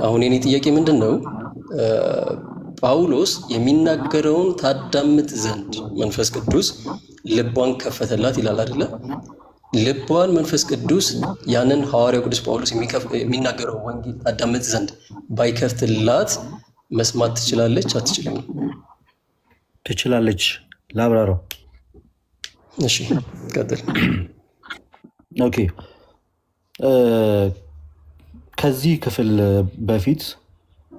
አሁን የኔ ጥያቄ ምንድነው? ጳውሎስ የሚናገረውን ታዳምጥ ዘንድ መንፈስ ቅዱስ ልቧን ከፈተላት ይላል አይደለ? ልቧን መንፈስ ቅዱስ ያንን ሐዋርያው ቅዱስ ጳውሎስ የሚናገረው ወንጌል ታዳምጥ ዘንድ ባይከፍትላት መስማት ትችላለች አትችልም? ትችላለች። ላብራራው። እሺ ቀጥል። ኦኬ ከዚህ ክፍል በፊት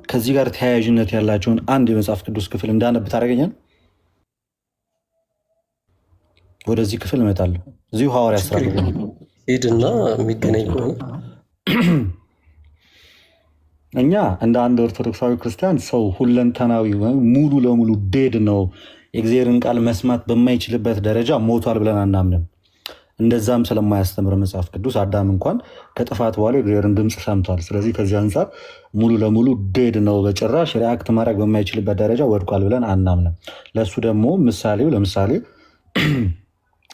ከዚህ ጋር ተያያዥነት ያላቸውን አንድ የመጽሐፍ ቅዱስ ክፍል እንዳነብ ታደርገኛል? ወደዚህ ክፍል እመጣለሁ። እዚሁ ሐዋርያ ሥራ ሄድና የሚገናኝ ከሆነ እኛ እንደ አንድ ኦርቶዶክሳዊ ክርስቲያን ሰው ሁለንተናዊ ሙሉ ለሙሉ ዴድ ነው፣ የእግዚአብሔርን ቃል መስማት በማይችልበት ደረጃ ሞቷል ብለን አናምንም። እንደዛም ስለማያስተምር መጽሐፍ ቅዱስ አዳም እንኳን ከጥፋት በኋላ የእግዚአብሔርን ድምፅ ሰምቷል። ስለዚህ ከዚህ አንጻር ሙሉ ለሙሉ ዴድ ነው፣ በጭራሽ ሪአክት ማድረግ በማይችልበት ደረጃ ወድቋል ብለን አናምንም። ለእሱ ደግሞ ምሳሌው ለምሳሌ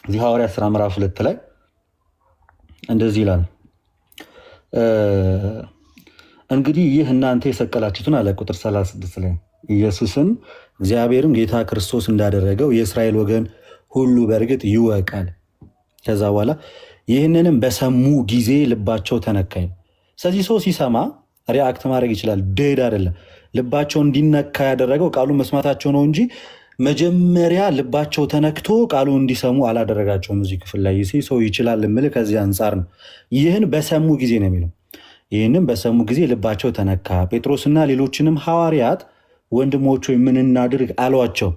እዚህ ሐዋርያ ሥራ ምዕራፍ 2 ላይ እንደዚህ ይላል። እንግዲህ ይህ እናንተ የሰቀላችሁትን አለ ቁጥር 36 ላይ ኢየሱስን እግዚአብሔርም ጌታ ክርስቶስ እንዳደረገው የእስራኤል ወገን ሁሉ በእርግጥ ይወቃል። ከዛ በኋላ ይህንንም በሰሙ ጊዜ ልባቸው ተነካኝ። ስለዚህ ሰው ሲሰማ ሪአክት ማድረግ ይችላል፣ ዴድ አይደለም። ልባቸው እንዲነካ ያደረገው ቃሉን መስማታቸው ነው እንጂ መጀመሪያ ልባቸው ተነክቶ ቃሉን እንዲሰሙ አላደረጋቸውም። እዚህ ክፍል ላይ ሰው ይችላል የምልህ ከዚህ አንጻር ነው። ይህን በሰሙ ጊዜ ነው የሚለው። ይህንም በሰሙ ጊዜ ልባቸው ተነካ። ጴጥሮስና ሌሎችንም ሐዋርያት ወንድሞች ሆይ ምን እናድርግ አሏቸው።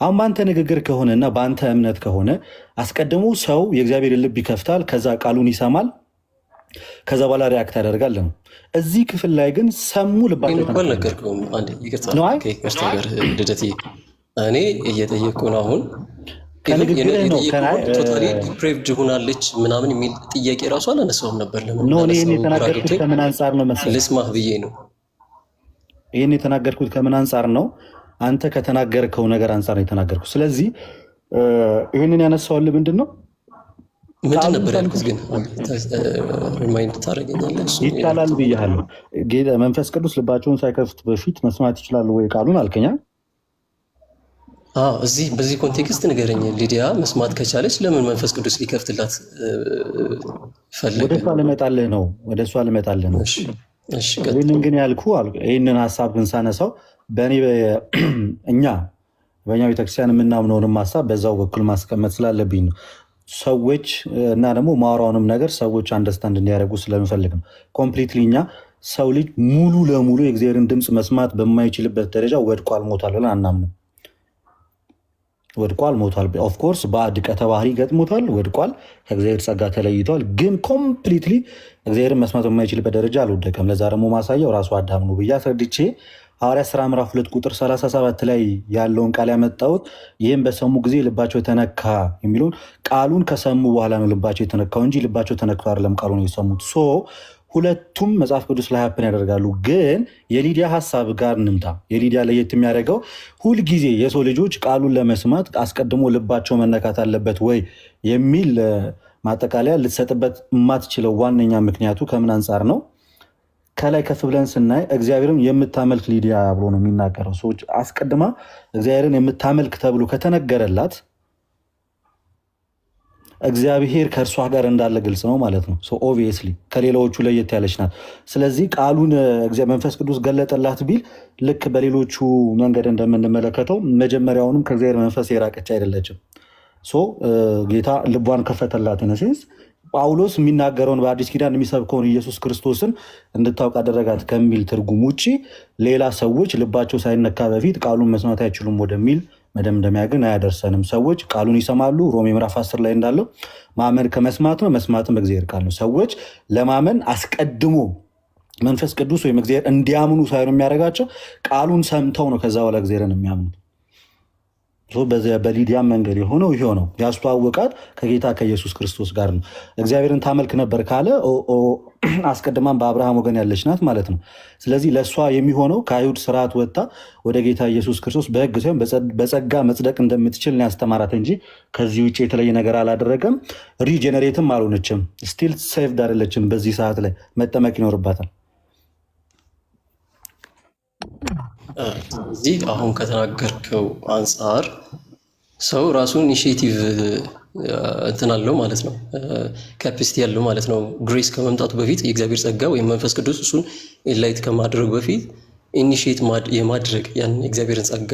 አሁን በአንተ ንግግር ከሆነና በአንተ እምነት ከሆነ አስቀድሞ ሰው የእግዚአብሔር ልብ ይከፍታል፣ ከዛ ቃሉን ይሰማል፣ ከዛ በኋላ ሪያክት ያደርጋል ነው። እዚህ ክፍል ላይ ግን ሰሙ፣ ልባቸው ልደቴ እኔ እየጠየቁ ነው። አሁን ቶታሊ ዲፕሬቭድ ሆናለች ምናምን የሚል ጥያቄ ራሱ አላነሳውም ነበር። ለምን የተናገርኩት ከምን አንጻር ነው መሰለህ? ልስማህ ብዬ ነው። ይህን የተናገርኩት ከምን አንጻር ነው? አንተ ከተናገርከው ነገር አንጻር ነው የተናገርኩት። ስለዚህ ይህንን ያነሳዋልህ ምንድን ነው? ምንድን ነበር ያልኩት? ግን ሪማይንድ ታደርገኛለህ? ይቻላል ብያለሁ። መንፈስ ቅዱስ ልባቸውን ሳይከፍት በፊት መስማት ይችላሉ ወይ ቃሉን አልከኛ? እዚህ በዚህ ኮንቴክስት ንገረኝ። ሊዲያ መስማት ከቻለች ለምን መንፈስ ቅዱስ ሊከፍትላት ፈለገ? ወደ እሷ ልመጣልህ ነው። ይህንን ግን ያልኩ ይህንን ሀሳብ ግን ሳነሳው በእኛ ቤተክርስቲያን የምናምነውንም ሀሳብ በዛው በኩል ማስቀመጥ ስላለብኝ ነው። ሰዎች እና ደግሞ ማውራውንም ነገር ሰዎች አንደርስታንድ እንዲያደርጉ ስለምፈልግ ነው። ኮምፕሊትሊ እኛ ሰው ልጅ ሙሉ ለሙሉ የእግዚአብሔርን ድምፅ መስማት በማይችልበት ደረጃ ወድቋል፣ ሞቷል ብለን አናምንም። ወድቋል፣ ሞቷል። ኦፍኮርስ በድቀተ ባህሪ ገጥሞታል፣ ወድቋል፣ ከእግዚአብሔር ጸጋ ተለይቷል። ግን ኮምፕሊትሊ እግዚአብሔርን መስማት በማይችልበት ደረጃ አልወደቀም። ለዛ ደግሞ ማሳያው ራሱ አዳም ነው ብዬ አስረድቼ ሐዋርያ ሥራ ምዕራፍ 2 ቁጥር 37 ላይ ያለውን ቃል ያመጣሁት ይህም በሰሙ ጊዜ ልባቸው ተነካ የሚለውን ቃሉን ከሰሙ በኋላ ነው ልባቸው የተነካው እንጂ ልባቸው ተነክቶ አይደለም ቃሉን የሰሙት። ሁለቱም መጽሐፍ ቅዱስ ላይ ሀፕን ያደርጋሉ። ግን የሊዲያ ሀሳብ ጋር እንምጣ። የሊዲያ ለየት የሚያደርገው ሁልጊዜ የሰው ልጆች ቃሉን ለመስማት አስቀድሞ ልባቸው መነካት አለበት ወይ የሚል ማጠቃለያ ልትሰጥበት የማትችለው ዋነኛ ምክንያቱ ከምን አንጻር ነው? ከላይ ከፍ ብለን ስናይ እግዚአብሔርን የምታመልክ ሊዲያ ብሎ ነው የሚናገረው። ሰዎች አስቀድማ እግዚአብሔርን የምታመልክ ተብሎ ከተነገረላት እግዚአብሔር ከእርሷ ጋር እንዳለ ግልጽ ነው ማለት ነው። ኦብቪየስሊ ከሌላዎቹ ለየት ያለች ናት። ስለዚህ ቃሉን መንፈስ ቅዱስ ገለጠላት ቢል ልክ በሌሎቹ መንገድ እንደምንመለከተው መጀመሪያውንም ከእግዚአብሔር መንፈስ የራቀች አይደለችም። ጌታ ልቧን ከፈተላት። ነሴንስ ጳውሎስ የሚናገረውን በአዲስ ኪዳን የሚሰብከውን ኢየሱስ ክርስቶስን እንድታውቅ አደረጋት ከሚል ትርጉም ውጭ ሌላ ሰዎች ልባቸው ሳይነካ በፊት ቃሉን መስማት አይችሉም ወደሚል መደምደሚያ ግን አያደርሰንም። ሰዎች ቃሉን ይሰማሉ። ሮሜ ምዕራፍ 10 ላይ እንዳለው ማመን ከመስማት ነው፣ መስማትም በእግዚአብሔር ቃል ነው። ሰዎች ለማመን አስቀድሞ መንፈስ ቅዱስ ወይም እግዚአብሔር እንዲያምኑ ሳይሆን የሚያደርጋቸው ቃሉን ሰምተው ነው ከዛ በኋላ እግዚአብሔርን የሚያምኑት። በሊዲያ መንገድ የሆነው ይሄው ነው። ያስተዋወቃት ከጌታ ከኢየሱስ ክርስቶስ ጋር ነው። እግዚአብሔርን ታመልክ ነበር ካለ አስቀድማም በአብርሃም ወገን ያለች ናት ማለት ነው። ስለዚህ ለእሷ የሚሆነው ከአይሁድ ስርዓት ወጥታ ወደ ጌታ ኢየሱስ ክርስቶስ በሕግ ሳይሆን በጸጋ መጽደቅ እንደምትችል ነው ያስተማራት እንጂ ከዚህ ውጭ የተለየ ነገር አላደረገም። ሪጀነሬትም አልሆነችም። ስቲል ሴቭድ አይደለችም። በዚህ ሰዓት ላይ መጠመቅ ይኖርባታል። እዚህ አሁን ከተናገርከው አንጻር ሰው ራሱን ኢኒሺዬቲቭ እንትን አለው ማለት ነው፣ ካፓሲቲ ያለው ማለት ነው። ግሬስ ከመምጣቱ በፊት የእግዚአብሔር ጸጋ ወይም መንፈስ ቅዱስ እሱን ኢንላይት ከማድረጉ በፊት ኢኒሺዬት የማድረግ ያን የእግዚአብሔርን ጸጋ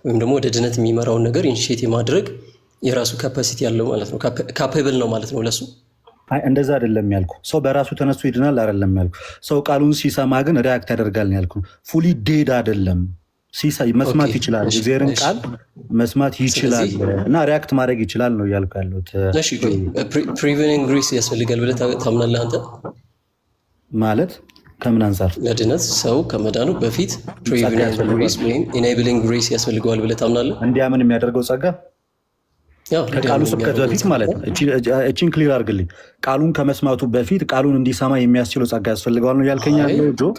ወይም ደግሞ ወደ ድነት የሚመራውን ነገር ኢኒሺዬት የማድረግ የራሱ ካፓሲቲ ያለው ማለት ነው። ካፓብል ነው ማለት ነው ለሱ። እንደዛ አይደለም ያልኩ። ሰው በራሱ ተነስቶ ይድናል አይደለም ያልኩ። ሰው ቃሉን ሲሰማ ግን ሪያክት ያደርጋል ነው ያልኩ። ፉሊ ዴድ አይደለም። መስማት ይችላል፣ እግዚአብሔርን ቃል መስማት ይችላል እና ሪያክት ማድረግ ይችላል ነው እያልኩ ያለሁት። ፕሪቬኒንግ ግሬስ ያስፈልጋል ብለህ ታምናለህ አንተ? ማለት ከምን አንጻር? ለድነት ሰው ከመዳኑ በፊት ፕሪቬኒንግ ግሬስ ወይም ኢኔብሊንግ ግሬስ ያስፈልገዋል ብለህ ታምናለህ? እንዲያምን የሚያደርገው ጸጋ ከቃሉ ስብከት በፊት ማለት ነው። እቺን ክሊር አድርግልኝ። ቃሉን ከመስማቱ በፊት ቃሉን እንዲሰማ የሚያስችለው ጸጋ ያስፈልገዋል ነው ያልከኝ?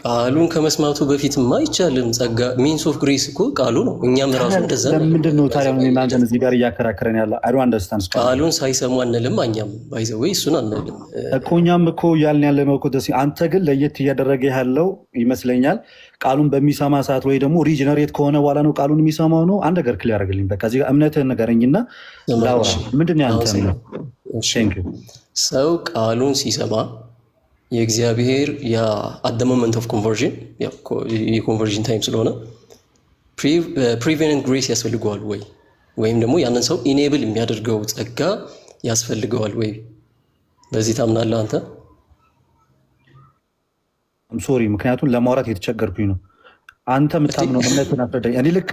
ቃሉን ከመስማቱ በፊትማ አይቻልም። ጸጋ ሚንስ ኦፍ ግሬስ እኮ ቃሉ ነው። እኛም ራሱ እንደዛ ነው። ምንድን ነው ታዲያ እናንተን እዚህ ጋር እያከራከረን ያለ? አይ ዶንት አንደርስታንድ። ቃሉን ሳይሰሙ አንልም። እኛም ባይ ዘ ዌይ እሱን አንልም እኮ። እኛም እኮ ያልን ያለ ነው እኮ። አንተ ግን ለየት እያደረገ ያለው ይመስለኛል። ቃሉን በሚሰማ ሰዓት ወይ ደግሞ ሪጀነሬት ከሆነ በኋላ ነው ቃሉን የሚሰማው ነው። አንድ ነገር ክሊር አድርግልኝ። በቃ እዚህ ጋር እምነትህን ንገረኝና ምንድን ነው ያንተ ነው? ሰው ቃሉን ሲሰማ የእግዚአብሔር አት ዘ ሞመንት ኦፍ ኮንቨርዥን የኮንቨርዥን ታይም ስለሆነ ፕሪቬኒንግ ግሬስ ያስፈልገዋል ወይ ወይም ደግሞ ያንን ሰው ኢኔብል የሚያደርገው ጸጋ ያስፈልገዋል ወይ? በዚህ ታምናለህ አንተ? ሶሪ፣ ምክንያቱም ለማውራት የተቸገርኩኝ ነው። አንተ የምታምነው እምነትን አስረዳኝ። እኔ ልክ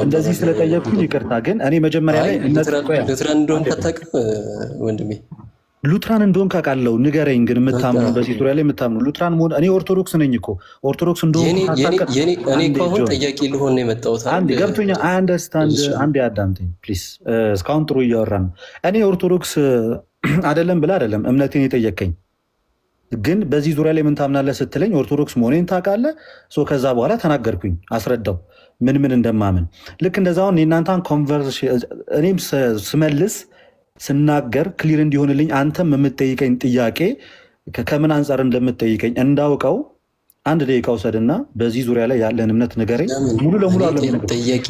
እንደዚህ ስለጠየቅኩኝ ይቅርታ። ግን እኔ መጀመሪያ ላይ ሉትራን እንደሆንክ አታውቅም ወንድሜ? ሉትራን እንደሆንክ አውቃለሁ። ንገረኝ ግን የምታምነው በዚህ ዙሪያ ላይ የምታምነው ሉትራን መሆን። እኔ ኦርቶዶክስ ነኝ እኮ። ኦርቶዶክስ እንደሆንክ እኔ እኮ አሁን ጠያቂ ልሆን ነው የመጣሁት። አንድ ገብቶኛል። አይ አንደርስታንድ። አንድ አዳምጠኝ ፕሊዝ። እስካሁን ጥሩ እያወራን ነው። እኔ ኦርቶዶክስ አይደለም ብለህ አይደለም እምነቴን የጠየቀኝ፣ ግን በዚህ ዙሪያ ላይ ምን ታምናለህ ስትለኝ ኦርቶዶክስ መሆኔን ታውቃለህ። ከዛ በኋላ ተናገርኩኝ፣ አስረዳው ምን እንደማምን። ልክ እንደዛውን የእናንተን ኮንቨርሴሽን እኔም ስመልስ ስናገር ክሊር እንዲሆንልኝ አንተም የምትጠይቀኝ ጥያቄ ከምን አንጻር እንደምትጠይቀኝ እንዳውቀው አንድ ደቂቃ ውሰድና በዚህ ዙሪያ ላይ ያለን እምነት ንገረኝ። ሙሉ ለሙሉ ጠያቂ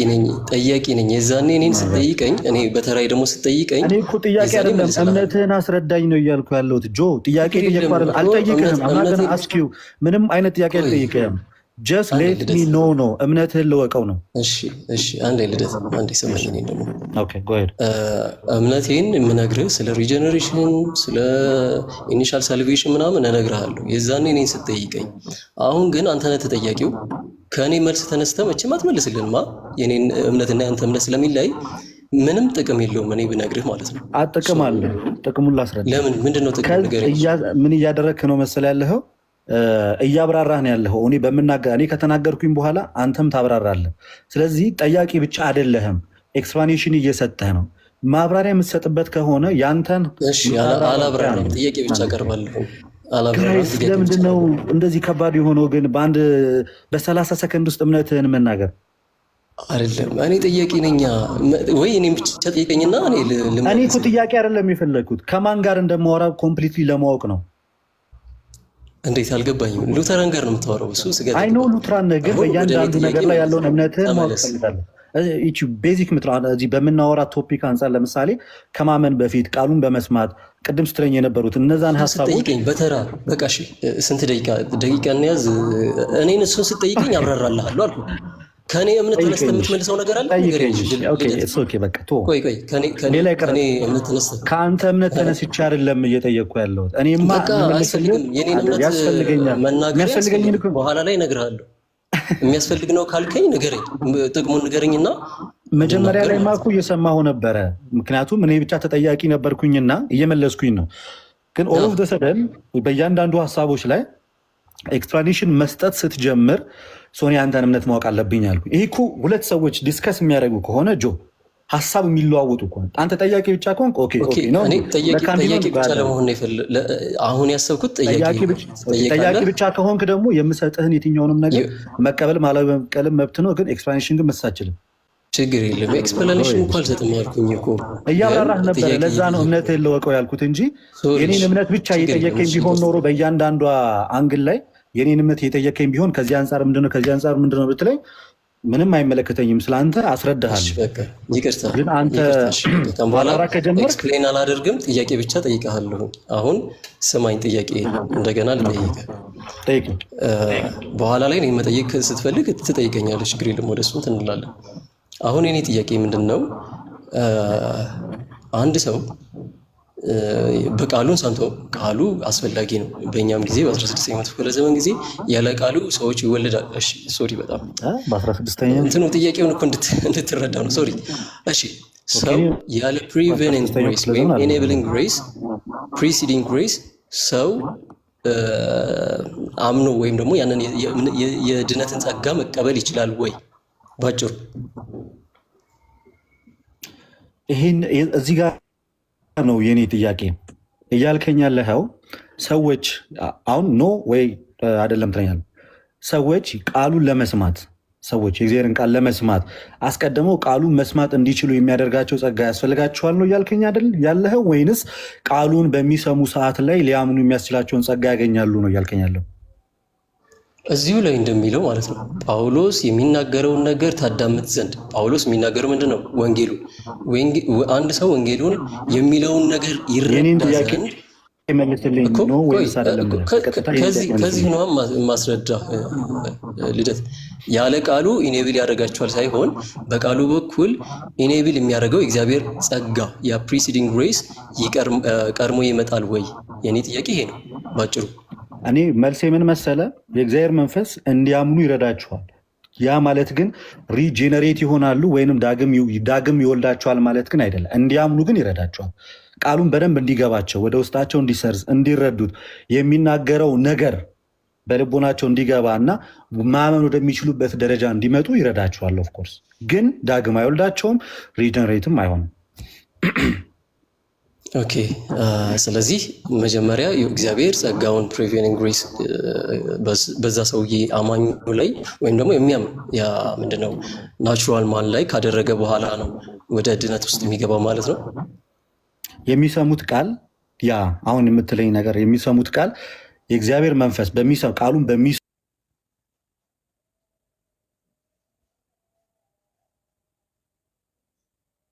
ነኝ። የዛኔ እኔን ስጠይቀኝ፣ እኔ በተራይ ደግሞ ስጠይቀኝ፣ እኔ እኮ ጥያቄ አይደለም እምነትህን አስረዳኝ ነው እያልኩ ያለሁት። ጆ ጥያቄ አልጠይቅህም። አናገር አስኪው ምንም አይነት ጥያቄ አልጠይቅህም። ጀስት ሌት ሚ ኖ ነው እምነትህን ልወቀው ነው። እሺ አንዴ ልደት፣ አንዴ ሰማኝ። እኔ ደግሞ እምነቴን የምነግርህ ስለ ሪጀነሬሽን፣ ስለ ኢኒሻል ሳልቬሽን ምናምን እነግርሃለሁ የዛኔ እኔን ስጠይቀኝ። አሁን ግን አንተ ነህ ተጠያቂው። ከእኔ መልስ ተነስተህ መቼም አትመልስልንማ። የኔን እምነትና ያንተ እምነት ስለሚለያይ ምንም ጥቅም የለውም እኔ ብነግርህ ማለት ነው። ጥቅም አለ። ጥቅሙን ላስረዳ። ለምን? ምንድነው ጥቅም? ንገረኝ። ምን እያደረግክ ነው መሰለህ ያለኸው? እያብራራህ ነው ያለኸው። እኔ ከተናገርኩኝ በኋላ አንተም ታብራራለህ። ስለዚህ ጠያቂ ብቻ አይደለህም፣ ኤክስፕላኔሽን እየሰጠህ ነው። ማብራሪያ የምትሰጥበት ከሆነ ያንተን አላብራራም፣ ጥያቄ ብቻ አቀርባለሁ። ለምንድን ነው እንደዚህ ከባድ የሆነው ግን በ30 ሰከንድ ውስጥ እምነትህን መናገር? አይደለም እኔ ጥያቄ ነኝ ወይ? እኔም ብቻ ጠይቀኝና እኔ እኮ ጥያቄ አይደለም የፈለግኩት፣ ከማን ጋር እንደማወራ ኮምፕሊትሊ ለማወቅ ነው። እንዴት አልገባኝም። ሉተራን ጋር ነው የምታወራው? እሱ አይ ኖ ሉተራን ነህ፣ ግን በእያንዳንዱ ነገር ላይ ያለውን እምነትህን ማወቅ ፈልጋለሁ። ቤዚክ እዚህ በምናወራ ቶፒክ አንጻር ለምሳሌ ከማመን በፊት ቃሉን በመስማት ቅድም ስትለኝ የነበሩት እነዛን ሀሳቦች ስጠይቀኝ በተራ በቃ እሺ፣ ስንት ደቂቃ እንያዝ? እኔን እሱን ስጠይቀኝ አብራራልሃለሁ አልኩ። ከእኔ እምነት ተነስተህ የምትመልሰው ነገር አለ? ከአንተ እምነት ተነስቼ አይደለም እየጠየቅኩ ያለሁት። እኔማ ያስፈልገኝ በኋላ ላይ እነግርሃለሁ። የሚያስፈልግ ነው ካልከኝ ንገረኝ፣ ጥቅሙን ንገረኝና መጀመሪያ ላይ ማኩ እየሰማሁ ነበረ። ምክንያቱም እኔ ብቻ ተጠያቂ ነበርኩኝና እየመለስኩኝ ነው። ግን ኦል ኦፍ ዘ ሰደን በእያንዳንዱ ሀሳቦች ላይ ኤክስፕላኔሽን መስጠት ስትጀምር ሶኒ አንተን እምነት ማወቅ አለብኝ አልኩ። ይሄ እኮ ሁለት ሰዎች ዲስከስ የሚያደርጉ ከሆነ ጆ ሀሳብ የሚለዋወጡ ከሆነ አንተ ጠያቂ ብቻ ከሆንክ ኦኬ ነው። ጠያቂ ብቻ ለመሆን አሁን ያሰብኩት ጠያቂ ብቻ ከሆንክ ደግሞ የምሰጥህን የትኛውንም ነገር መቀበል ማለመቀበል መብት ነው። ግን ኤክስፕላኔሽን ግን መስጠት አችልም። ችግር የለም። ኤክስፕላኔሽን እንኳን አልሰጥም አልኩኝ እኮ እያብራራህ ነበር። ለዛ ነው እምነትህን ልወቀው ያልኩት እንጂ የኔን እምነት ብቻ እየጠየቀኝ ቢሆን ኖሮ በእያንዳንዷ አንግል ላይ የኔን እምነት እየጠየቀኝ ቢሆን ከዚህ አንጻር ምንድነው ብትለኝ ምንም አይመለከተኝም። ስለአንተ አስረዳሃለሁ። ይቅርታ ግን አንተ በኋላ ኤክስፕሌን አላደርግም። ጥያቄ ብቻ ጠይቀሃለሁ። አሁን ስማኝ፣ ጥያቄ እንደገና ልጠይቅህ። በኋላ ላይ እኔን መጠየቅ ስትፈልግ ትጠይቀኛለህ። ችግር የለም፣ ወደ እሱ እንላለን። አሁን የኔ ጥያቄ ምንድን ነው? አንድ ሰው በቃሉን ሰምቶ ቃሉ አስፈላጊ ነው። በእኛም ጊዜ በ16ኛው መቶ ክፍለ ዘመን ጊዜ ያለ ቃሉ ሰዎች ይወለዳል። እሺ ሶሪ፣ በጣም በ16ኛው እንትኑ ጥያቄውን እኮ እንድትረዳ ነው። ሶሪ። እሺ ሰው ያለ ፕሪቬኒንግ ግሬስ ወይም ኢኔብሊንግ ግሬስ ፕሪሲዲንግ ግሬስ ሰው አምኖ ወይም ደግሞ ያንን የድነትን ጸጋ መቀበል ይችላል ወይ? ባጭሩ ይሄን እዚህ ጋር ነው የኔ ጥያቄ። እያልከኝ ያለኸው ሰዎች አሁን ኖ ወይ አይደለም ትለኛለህ። ሰዎች ቃሉን ለመስማት ሰዎች የእግዚአብሔርን ቃል ለመስማት አስቀድመው ቃሉን መስማት እንዲችሉ የሚያደርጋቸው ጸጋ ያስፈልጋቸዋል ነው እያልከኝ አይደል ያለኸው? ወይንስ ቃሉን በሚሰሙ ሰዓት ላይ ሊያምኑ የሚያስችላቸውን ጸጋ ያገኛሉ ነው እያልከኝ ያለው? እዚሁ ላይ እንደሚለው ማለት ነው። ጳውሎስ የሚናገረውን ነገር ታዳምጥ ዘንድ ጳውሎስ የሚናገረው ምንድን ነው? ወንጌሉ አንድ ሰው ወንጌሉን የሚለውን ነገር ይረዳ ዘንድ ከዚህ ነው ማስረዳ ልደት። ያለ ቃሉ ኢኔብል ያደርጋቸዋል ሳይሆን በቃሉ በኩል ኢኔብል የሚያደርገው የእግዚአብሔር ጸጋ ያ ፕሪሲዲንግ ግሬስ ቀድሞ ይመጣል ወይ? የኔ ጥያቄ ይሄ ነው ባጭሩ። እኔ መልሴ ምን መሰለ? የእግዚአብሔር መንፈስ እንዲያምኑ ይረዳቸዋል። ያ ማለት ግን ሪጄነሬት ይሆናሉ ወይንም ዳግም ይወልዳቸዋል ማለት ግን አይደለም። እንዲያምኑ ግን ይረዳቸዋል። ቃሉን በደንብ እንዲገባቸው፣ ወደ ውስጣቸው እንዲሰርጽ፣ እንዲረዱት፣ የሚናገረው ነገር በልቦናቸው እንዲገባ እና ማመን ወደሚችሉበት ደረጃ እንዲመጡ ይረዳቸዋል። ኦፍኮርስ ግን ዳግም አይወልዳቸውም፣ ሪጀነሬትም አይሆንም። ኦኬ። ስለዚህ መጀመሪያ እግዚአብሔር ጸጋውን ፕሪቬኒንግ ግሬስ በዛ ሰውዬ አማኙ ላይ ወይም ደግሞ የሚያምን ያ ምንድነው ናቹራል ማን ላይ ካደረገ በኋላ ነው ወደ ድነት ውስጥ የሚገባው ማለት ነው። የሚሰሙት ቃል ያ አሁን የምትለኝ ነገር የሚሰሙት ቃል የእግዚአብሔር መንፈስ ቃሉን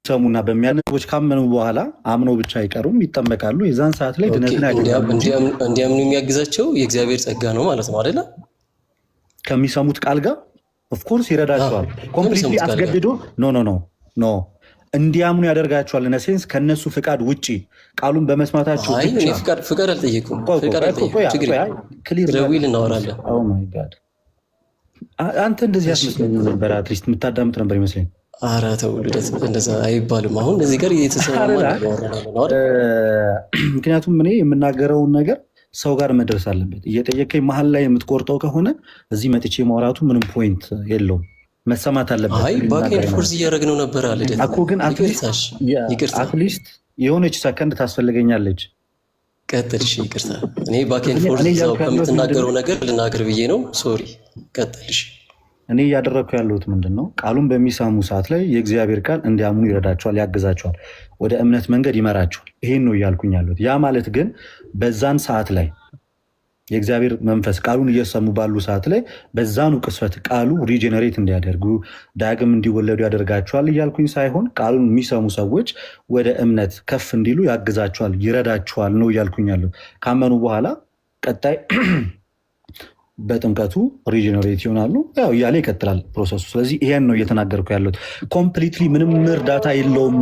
ሰሙና በሚያነቦች ካመኑ በኋላ አምነው ብቻ አይቀሩም፣ ይጠመቃሉ። የዛን ሰዓት ላይ ድነትን ያገኛሉ። እንዲያምኑ የሚያግዛቸው የእግዚአብሔር ጸጋ ነው ማለት ነው አይደለ? ከሚሰሙት ቃል ጋር ኦፍኮርስ ይረዳቸዋል። ኮምፕሊትሊ አስገድዶ ኖ እንዲያምኑ ያደርጋቸዋል። ነሴንስ ከነሱ ፍቃድ ውጪ ቃሉን በመስማታቸው ፍቃድ አልጠየቁም። ደዊል እናወራለን። አንተ እንደዚህ ያስመስለኝ ነበር። አትሊስት የምታዳምጥ ነበር ይመስለኝ። ኧረ ተው ልደት፣ እንደዛ አይባልም። አሁን እዚህ ጋር እየተሰማማ ምክንያቱም እኔ የምናገረውን ነገር ሰው ጋር መድረስ አለበት። እየጠየቀኝ መሀል ላይ የምትቆርጠው ከሆነ እዚህ መጥቼ ማውራቱ ምንም ፖይንት የለውም። መሰማት አለበት። አይ ባኬንድ ፎርስ እያደረግነው ነበር አለ እኮ። ግን አትሊስት የሆነች ሰከንድ ታስፈልገኛለች። ቀጥል። እሺ ይቅርታ፣ እኔ ባኬንድ ፎርስ እዛው ከምትናገረው ነገር ልናገር ብዬ ነው። ሶሪ፣ ቀጥል። እሺ እኔ እያደረግኩ ያለሁት ምንድን ነው? ቃሉን በሚሰሙ ሰዓት ላይ የእግዚአብሔር ቃል እንዲያምኑ ይረዳቸዋል፣ ያግዛቸዋል፣ ወደ እምነት መንገድ ይመራቸዋል። ይሄን ነው እያልኩኝ ያለሁት። ያ ማለት ግን በዛን ሰዓት ላይ የእግዚአብሔር መንፈስ ቃሉን እየሰሙ ባሉ ሰዓት ላይ በዛኑ ቅስፈት ቃሉ ሪጀነሬት እንዲያደርጉ ዳግም እንዲወለዱ ያደርጋቸዋል እያልኩኝ ሳይሆን ቃሉን የሚሰሙ ሰዎች ወደ እምነት ከፍ እንዲሉ ያግዛቸዋል፣ ይረዳቸዋል ነው እያልኩኝ ያለሁት። ካመኑ በኋላ ቀጣይ በጥምቀቱ ሪጀነሬት ይሆናሉ። ያው እያለ ይቀጥላል ፕሮሰሱ። ስለዚህ ይሄን ነው እየተናገርኩ ያለሁት። ኮምፕሊትሊ ምንም እርዳታ የለውም፣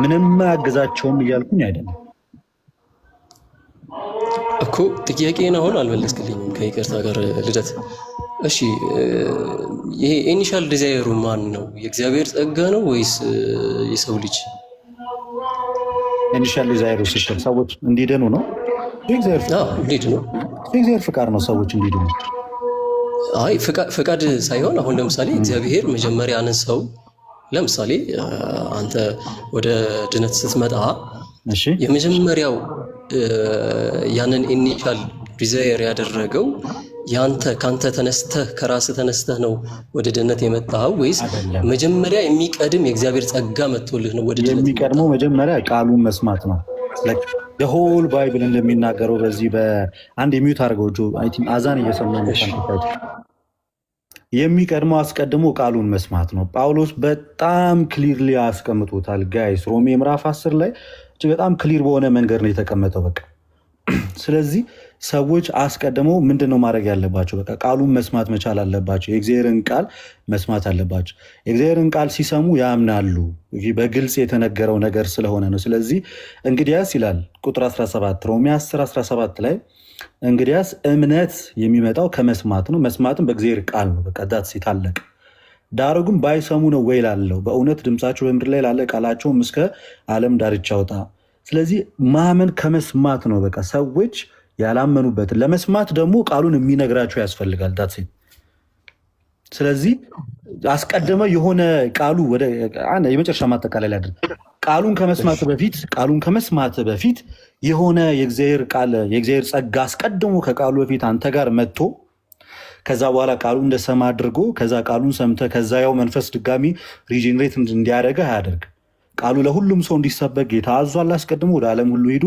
ምንም አያግዛቸውም እያልኩኝ አይደለም እኮ። ጥያቄን አሁን አልመለስክልኝም ከይቅርታ ጋር ልደት። እሺ ይሄ ኢኒሻል ዲዛይሩ ማን ነው? የእግዚአብሔር ጸጋ ነው ወይስ የሰው ልጅ? ኢኒሻል ዲዛይሩ ስትል ሰዎች እንዲድኑ ነው። የእግዚአብሔር ፍቃድ ነው ሰዎች እንዲድኑ። አይ ፍቃድ ሳይሆን አሁን ለምሳሌ እግዚአብሔር መጀመሪያ ያንን ሰው ለምሳሌ አንተ ወደ ድነት ስትመጣ የመጀመሪያው ያንን ኢኒሻል ዲዛይር ያደረገው ከአንተ ተነስተህ ከራስህ ተነስተህ ነው ወደ ድነት የመጣኸው ወይስ መጀመሪያ የሚቀድም የእግዚአብሔር ጸጋ መጥቶልህ ነው ወደ ድነት? የሚቀድመው መጀመሪያ ቃሉን መስማት ነው። ሆል ባይብል እንደሚናገረው በዚህ በአንድ የሚዩት አድርገው አዛን እየሰማ የሚቀድመው አስቀድሞ ቃሉን መስማት ነው። ጳውሎስ በጣም ክሊርሊ አስቀምጦታል ጋይስ። ሮሜ ምዕራፍ 10 ላይ በጣም ክሊር በሆነ መንገድ ነው የተቀመጠው። በቃ ስለዚህ ሰዎች አስቀድመው ምንድን ነው ማድረግ ያለባቸው? በቃ ቃሉን መስማት መቻል አለባቸው። የእግዚአብሔርን ቃል መስማት አለባቸው። የእግዚአብሔርን ቃል ሲሰሙ ያምናሉ። በግልጽ የተነገረው ነገር ስለሆነ ነው። ስለዚህ እንግዲያስ ይላል ቁጥር 17 ሮሜ 10:17 ላይ እንግዲያስ እምነት የሚመጣው ከመስማት ነው፣ መስማትም በእግዚአብሔር ቃል ነው። በቃ ዳትስ ታለቀ። ዳሩ ግን ባይሰሙ ነው ወይ ላለው በእውነት ድምፃቸው በምድር ላይ ላለ ቃላቸውም እስከ ዓለም ዳርቻ ወጣ። ስለዚህ ማመን ከመስማት ነው። በቃ ሰዎች ያላመኑበትን ለመስማት ደግሞ ቃሉን የሚነግራቸው ያስፈልጋል። ዳትስ ስለዚህ አስቀድመ የሆነ ቃሉ ወደ የመጨረሻ ማጠቃለያ ላይ ቃሉን ከመስማት በፊት የሆነ የእግዚአብሔር ጸጋ አስቀድሞ ከቃሉ በፊት አንተ ጋር መጥቶ ከዛ በኋላ ቃሉ እንደሰማ አድርጎ ከዛ ቃሉን ሰምተ ከዛ ያው መንፈስ ድጋሚ ሪጀነሬት እንዲያደርገ አያደርግ። ቃሉ ለሁሉም ሰው እንዲሰበክ ጌታ አዟል። አስቀድሞ ወደ ዓለም ሁሉ ሂዱ፣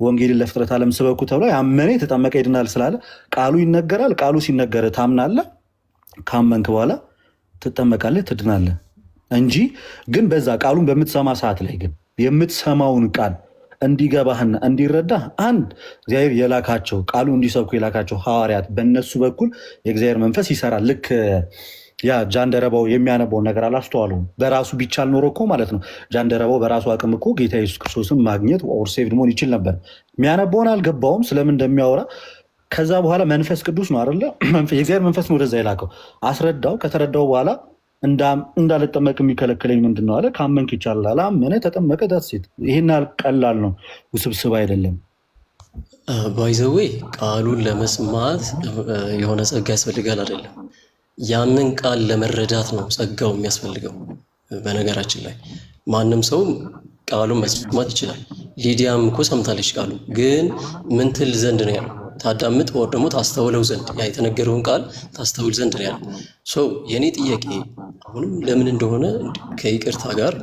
ወንጌልን ለፍጥረት ዓለም ስበኩ ተብሎ ያመነ የተጠመቀ ይድናል ስላለ ቃሉ ይነገራል። ቃሉ ሲነገር ታምናለህ። ካመንክ በኋላ ትጠመቃለህ፣ ትድናለህ እንጂ ግን በዛ ቃሉን በምትሰማ ሰዓት ላይ ግን የምትሰማውን ቃል እንዲገባህና እንዲረዳህ አንድ እግዚአብሔር የላካቸው ቃሉ እንዲሰብኩ የላካቸው ሐዋርያት በእነሱ በኩል የእግዚአብሔር መንፈስ ይሰራል። ልክ ያ ጃንደረባው የሚያነበውን ነገር አላስተዋሉም። በራሱ ቢቻል ኖሮ እኮ ማለት ነው ጃንደረባው በራሱ አቅም እኮ ጌታ ኢየሱስ ክርስቶስን ማግኘት ኦር ሴቭድ መሆን ይችል ነበር። የሚያነበውን አልገባውም ስለምን እንደሚያወራ። ከዛ በኋላ መንፈስ ቅዱስ ነው አይደለ? የእግዚአብሔር መንፈስ ነው ወደዛ የላከው። አስረዳው። ከተረዳው በኋላ እንዳልጠመቅ የሚከለክለኝ ምንድን ነው አለ። ካመንክ ይቻላል። አመነ፣ ተጠመቀ። ዳትሴት። ይህን ቀላል ነው፣ ውስብስብ አይደለም። ባይዘዌ ቃሉን ለመስማት የሆነ ጸጋ ያስፈልጋል አይደለም? ያንን ቃል ለመረዳት ነው ጸጋው የሚያስፈልገው። በነገራችን ላይ ማንም ሰው ቃሉን መስማት ይችላል። ሊዲያም እኮ ሰምታለች። ቃሉ ግን ምን ትል ዘንድ ነው ያለው? ታዳምጥ ወር ደግሞ ታስተውለው ዘንድ፣ ያ የተነገረውን ቃል ታስተውል ዘንድ ነው ያለው። የእኔ ጥያቄ አሁንም ለምን እንደሆነ ከይቅርታ ጋር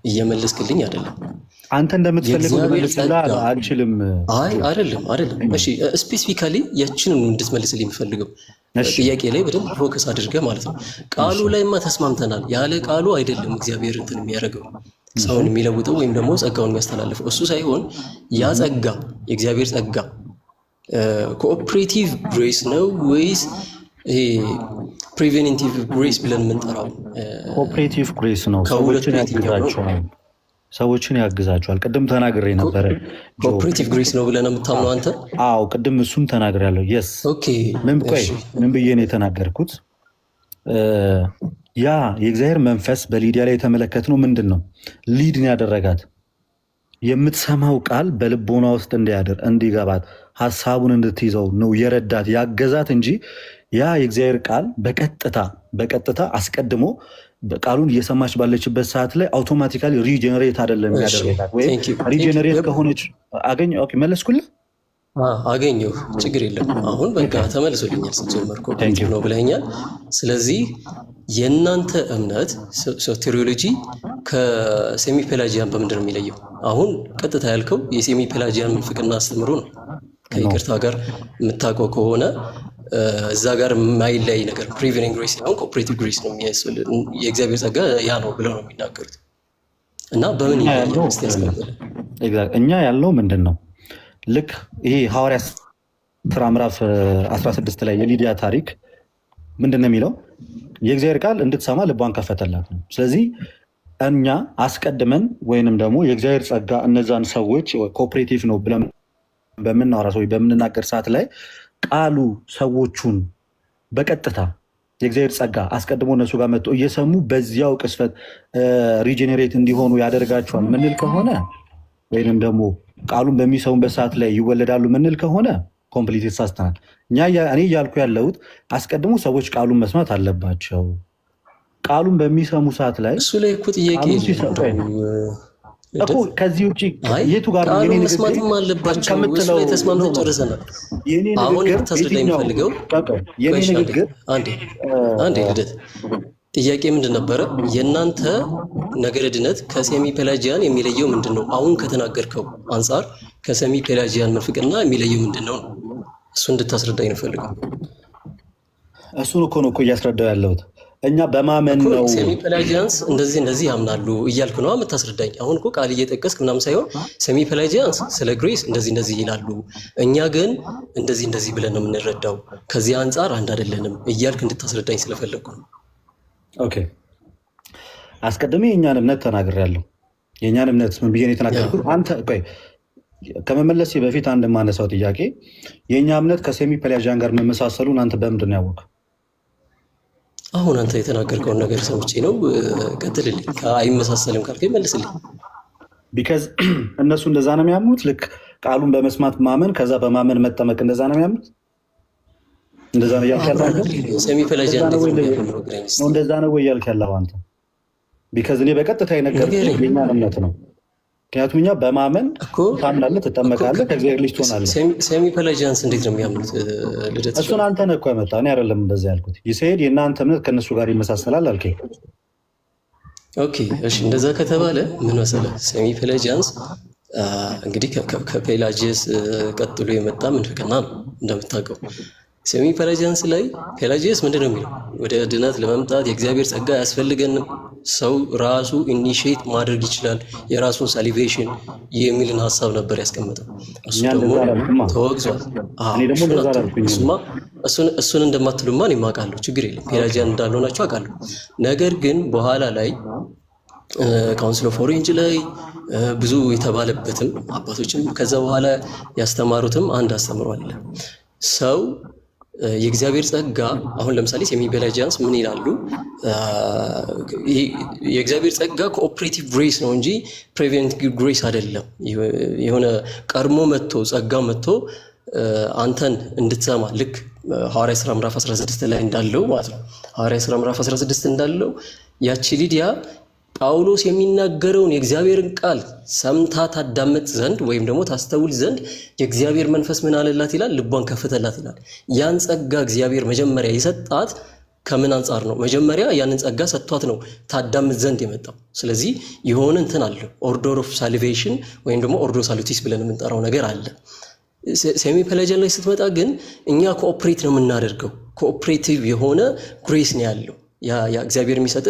እየመለስክልኝ አይደለም። አንተ እንደምትፈልገው አልችልም። አይደለም። እሺ ስፔሲፊካሊ ያችንን እንድትመልስልኝ የምፈልገው ጥያቄ ላይ በደንብ ፎከስ አድርገህ ማለት ነው። ቃሉ ላይማ ተስማምተናል። ያለ ቃሉ አይደለም እግዚአብሔር እንትን የሚያደርገው ሰውን የሚለውጠው ወይም ደግሞ ጸጋውን የሚያስተላልፈው እሱ ሳይሆን ያ ጸጋ የእግዚአብሔር ጸጋ ኮኦፕሬቲቭ ግሬስ ነው ወይስ ይሄ ፕሪቬንቲቭ ግሬስ ብለን የምንጠራው? ኮኦፕሬቲቭ ግሬስ ነው። ሰዎችን ያግዛቸዋል። ቅድም ተናግሬ ነበረ። ኮኦፕሬቲቭ ግሬስ ነው ብለን የምታምነው አንተ? አዎ ቅድም እሱን ተናግሬያለሁ። የስ ምን ብዬ ነው የተናገርኩት? ያ የእግዚአብሔር መንፈስ በሊዲያ ላይ የተመለከትነው ምንድን ነው? ሊድን ያደረጋት የምትሰማው ቃል በልቦና ውስጥ እንዲያድር እንዲገባት ሀሳቡን እንድትይዘው ነው የረዳት ያገዛት እንጂ ያ የእግዚአብሔር ቃል በቀጥታ አስቀድሞ ቃሉን እየሰማች ባለችበት ሰዓት ላይ አውቶማቲካሊ ሪጀነሬት አይደለም ያደረጋት። ወይም ሪጀነሬት ከሆነች መለስኩልህ? አገኘሁ። ችግር የለም። አሁን በቃ ተመልሶልኛል። ሲጀመር ኮኦፕሬቲቭ ነው ብለኛል። ስለዚህ የእናንተ እምነት ሶቴሪዮሎጂ ከሴሚ ፔላጂያን በምንድን ነው የሚለየው? አሁን ቀጥታ ያልከው የሴሚ ፔላጂያን ምንፍቅና አስተምሮ ነው። ከይቅርታ ጋር የምታውቀው ከሆነ እዛ ጋር የማይለያይ ነገር ፕሪቬኒንግ ግሬስ ሳይሆን ኮኦፕሬቲቭ ግሬስ ነው የእግዚአብሔር ጸጋ ያ ነው ብለው ነው የሚናገሩት። እና በምን እኛ ያለው ምንድን ነው? ልክ ይሄ ሐዋርያት ሥራ ምዕራፍ 16 ላይ የሊዲያ ታሪክ ምንድን ነው የሚለው? የእግዚአብሔር ቃል እንድትሰማ ልቧን ከፈተላት ነው። ስለዚህ እኛ አስቀድመን ወይንም ደግሞ የእግዚአብሔር ጸጋ እነዛን ሰዎች ኮኦፕሬቲቭ ነው ብለን በምናወራ ሰው በምንናገር ሰዓት ላይ ቃሉ ሰዎቹን በቀጥታ የእግዚአብሔር ጸጋ አስቀድሞ እነሱ ጋር መጥቶ እየሰሙ በዚያው ቅስፈት ሪጀኔሬት እንዲሆኑ ያደርጋቸዋል ምንል ከሆነ ወይንም ደግሞ ቃሉን በሚሰሙበት ሰዓት ላይ ይወለዳሉ ምንል ከሆነ ኮምፕሊት ተሳስተናል። እኔ እያልኩ ያለሁት አስቀድሞ ሰዎች ቃሉን መስማት አለባቸው። ቃሉን በሚሰሙ ሰዓት ላይ እሱ ላይ እኮ ጥያቄ እኮ ከዚህ ውጭ የቱ ጋር መስማትም አለባቸው ከምትለው ተስማምተን ጨርሰናል። አሁን ታስረዳ የሚፈልገው አንዴ ልደት ጥያቄ ምንድን ነበረ? የእናንተ ነገረ ድነት ከሴሚ ፔላጂያን የሚለየው ምንድን ነው? አሁን ከተናገርከው አንጻር ከሰሚ ፔላጂያን ምንፍቅና የሚለየው ምንድነው? እሱ እንድታስረዳኝ ነው ፈልገው። እሱን እኮ ነው እያስረዳው ያለሁት። እኛ በማመን ነው ሰሚ ፔላጂያንስ እንደዚህ ያምናሉ እያልኩ ነው የምታስረዳኝ። አሁን እኮ ቃል እየጠቀስክ ምናምን ሳይሆን ሰሚ ፔላጂያንስ ስለ ግሬስ እንደዚህ ይላሉ፣ እኛ ግን እንደዚህ ብለን ነው የምንረዳው፣ ከዚህ አንጻር አንድ አይደለንም እያልክ እንድታስረዳኝ ስለፈለግኩ ነው። ኦኬ፣ አስቀድሜ የእኛን እምነት ተናግሬያለሁ። የእኛን እምነት ምን ብዬ ነው የተናገርኩት? አንተ ቆይ ከመመለሴ በፊት አንድ የማነሳው ጥያቄ የእኛ እምነት ከሴሚ ፔላጂያን ጋር መመሳሰሉን አንተ በምንድን ነው ያወቅህ? አሁን አንተ የተናገርከውን ነገር ሰምቼ ነው። ቀጥልልኝ። አይመሳሰልም ካልከኝ መልስልኝ። ቢካዝ እነሱ እንደዛ ነው የሚያምኑት። ልክ ቃሉን በመስማት ማመን ከዛ በማመን መጠመቅ እንደዛ ነው የሚያምኑት። እንደዛ ነው እያልክ ያለው ሴሚ ፔላጂያን እንደዛ ነው ወይ እያልክ ያለው አንተ? ቢካዝ እኔ በቀጥታ የነገርኩህ የእኛን እምነት ነው። ምክንያቱም እኛ በማመን ታምናለህ፣ ትጠመቃለህ፣ ከእግዚአብሔር ልጅ ትሆናለህ። ሴሚ ፔላጂያንስ እንዴት ነው የሚያምኑት? ልደት እሱን አንተ ነህ እኮ ያመጣህ፣ እኔ አይደለም እንደዛ ያልኩት። ይስሄድ የእናንተ እምነት ከእነሱ ጋር ይመሳሰላል አልከኝ። ኦኬ እሺ፣ እንደዛ ከተባለ ምን መሰለህ፣ ሴሚ ፔላጂያንስ እንግዲህ ከፔላጂየስ ቀጥሎ የመጣ ምንፍቅና ነው እንደምታውቀው። ሴሚ ፔላጂያንስ ላይ ፔላጂየስ ምንድን ነው የሚለው? ወደ ድነት ለመምጣት የእግዚአብሔር ጸጋ አያስፈልገንም፣ ሰው ራሱ ኢኒሺየት ማድረግ ይችላል የራሱን ሳሊቬሽን የሚልን ሀሳብ ነበር ያስቀመጠው። እሱ ደግሞ ተወግዟል። እሱን እንደማትሉማ እኔ የማውቃለሁ፣ ችግር የለም። ፔላጂያን እንዳልሆናቸው አውቃለሁ። ነገር ግን በኋላ ላይ ካውንስል ኦፍ ኦሬንጅ ላይ ብዙ የተባለበትም አባቶችም ከዛ በኋላ ያስተማሩትም አንድ አስተምሮ አለ። ሰው የእግዚአብሔር ጸጋ አሁን ለምሳሌ ሴሚ ፔላጂያንስ ምን ይላሉ? የእግዚአብሔር ጸጋ ኮኦፕሬቲቭ ግሬስ ነው እንጂ ፕሪቬንቲቭ ግሬስ አይደለም። የሆነ ቀድሞ መጥቶ ጸጋ መጥቶ አንተን እንድትሰማ ልክ ሐዋርያ ሥራ ምዕራፍ 16 ላይ እንዳለው ማለት ነው። ሐዋርያ ሥራ ምዕራፍ 16 እንዳለው ያቺ ሊዲያ ጳውሎስ የሚናገረውን የእግዚአብሔርን ቃል ሰምታ ታዳምጥ ዘንድ ወይም ደግሞ ታስተውል ዘንድ የእግዚአብሔር መንፈስ ምን አለላት ይላል? ልቧን ከፈተላት ይላል። ያን ጸጋ እግዚአብሔር መጀመሪያ የሰጣት ከምን አንጻር ነው? መጀመሪያ ያንን ጸጋ ሰጥቷት ነው ታዳምጥ ዘንድ የመጣው። ስለዚህ የሆነ እንትን አለ፣ ኦርደር ኦፍ ሳልቬሽን ወይም ደግሞ ኦርዶ ሳሉቲስ ብለን የምንጠራው ነገር አለ። ሴሚ ፔላጂያን ላይ ስትመጣ ግን እኛ ኮኦፕሬት ነው የምናደርገው። ኮኦፕሬቲቭ የሆነ ግሬስ ነው ያለው። ያ እግዚአብሔር የሚሰጥ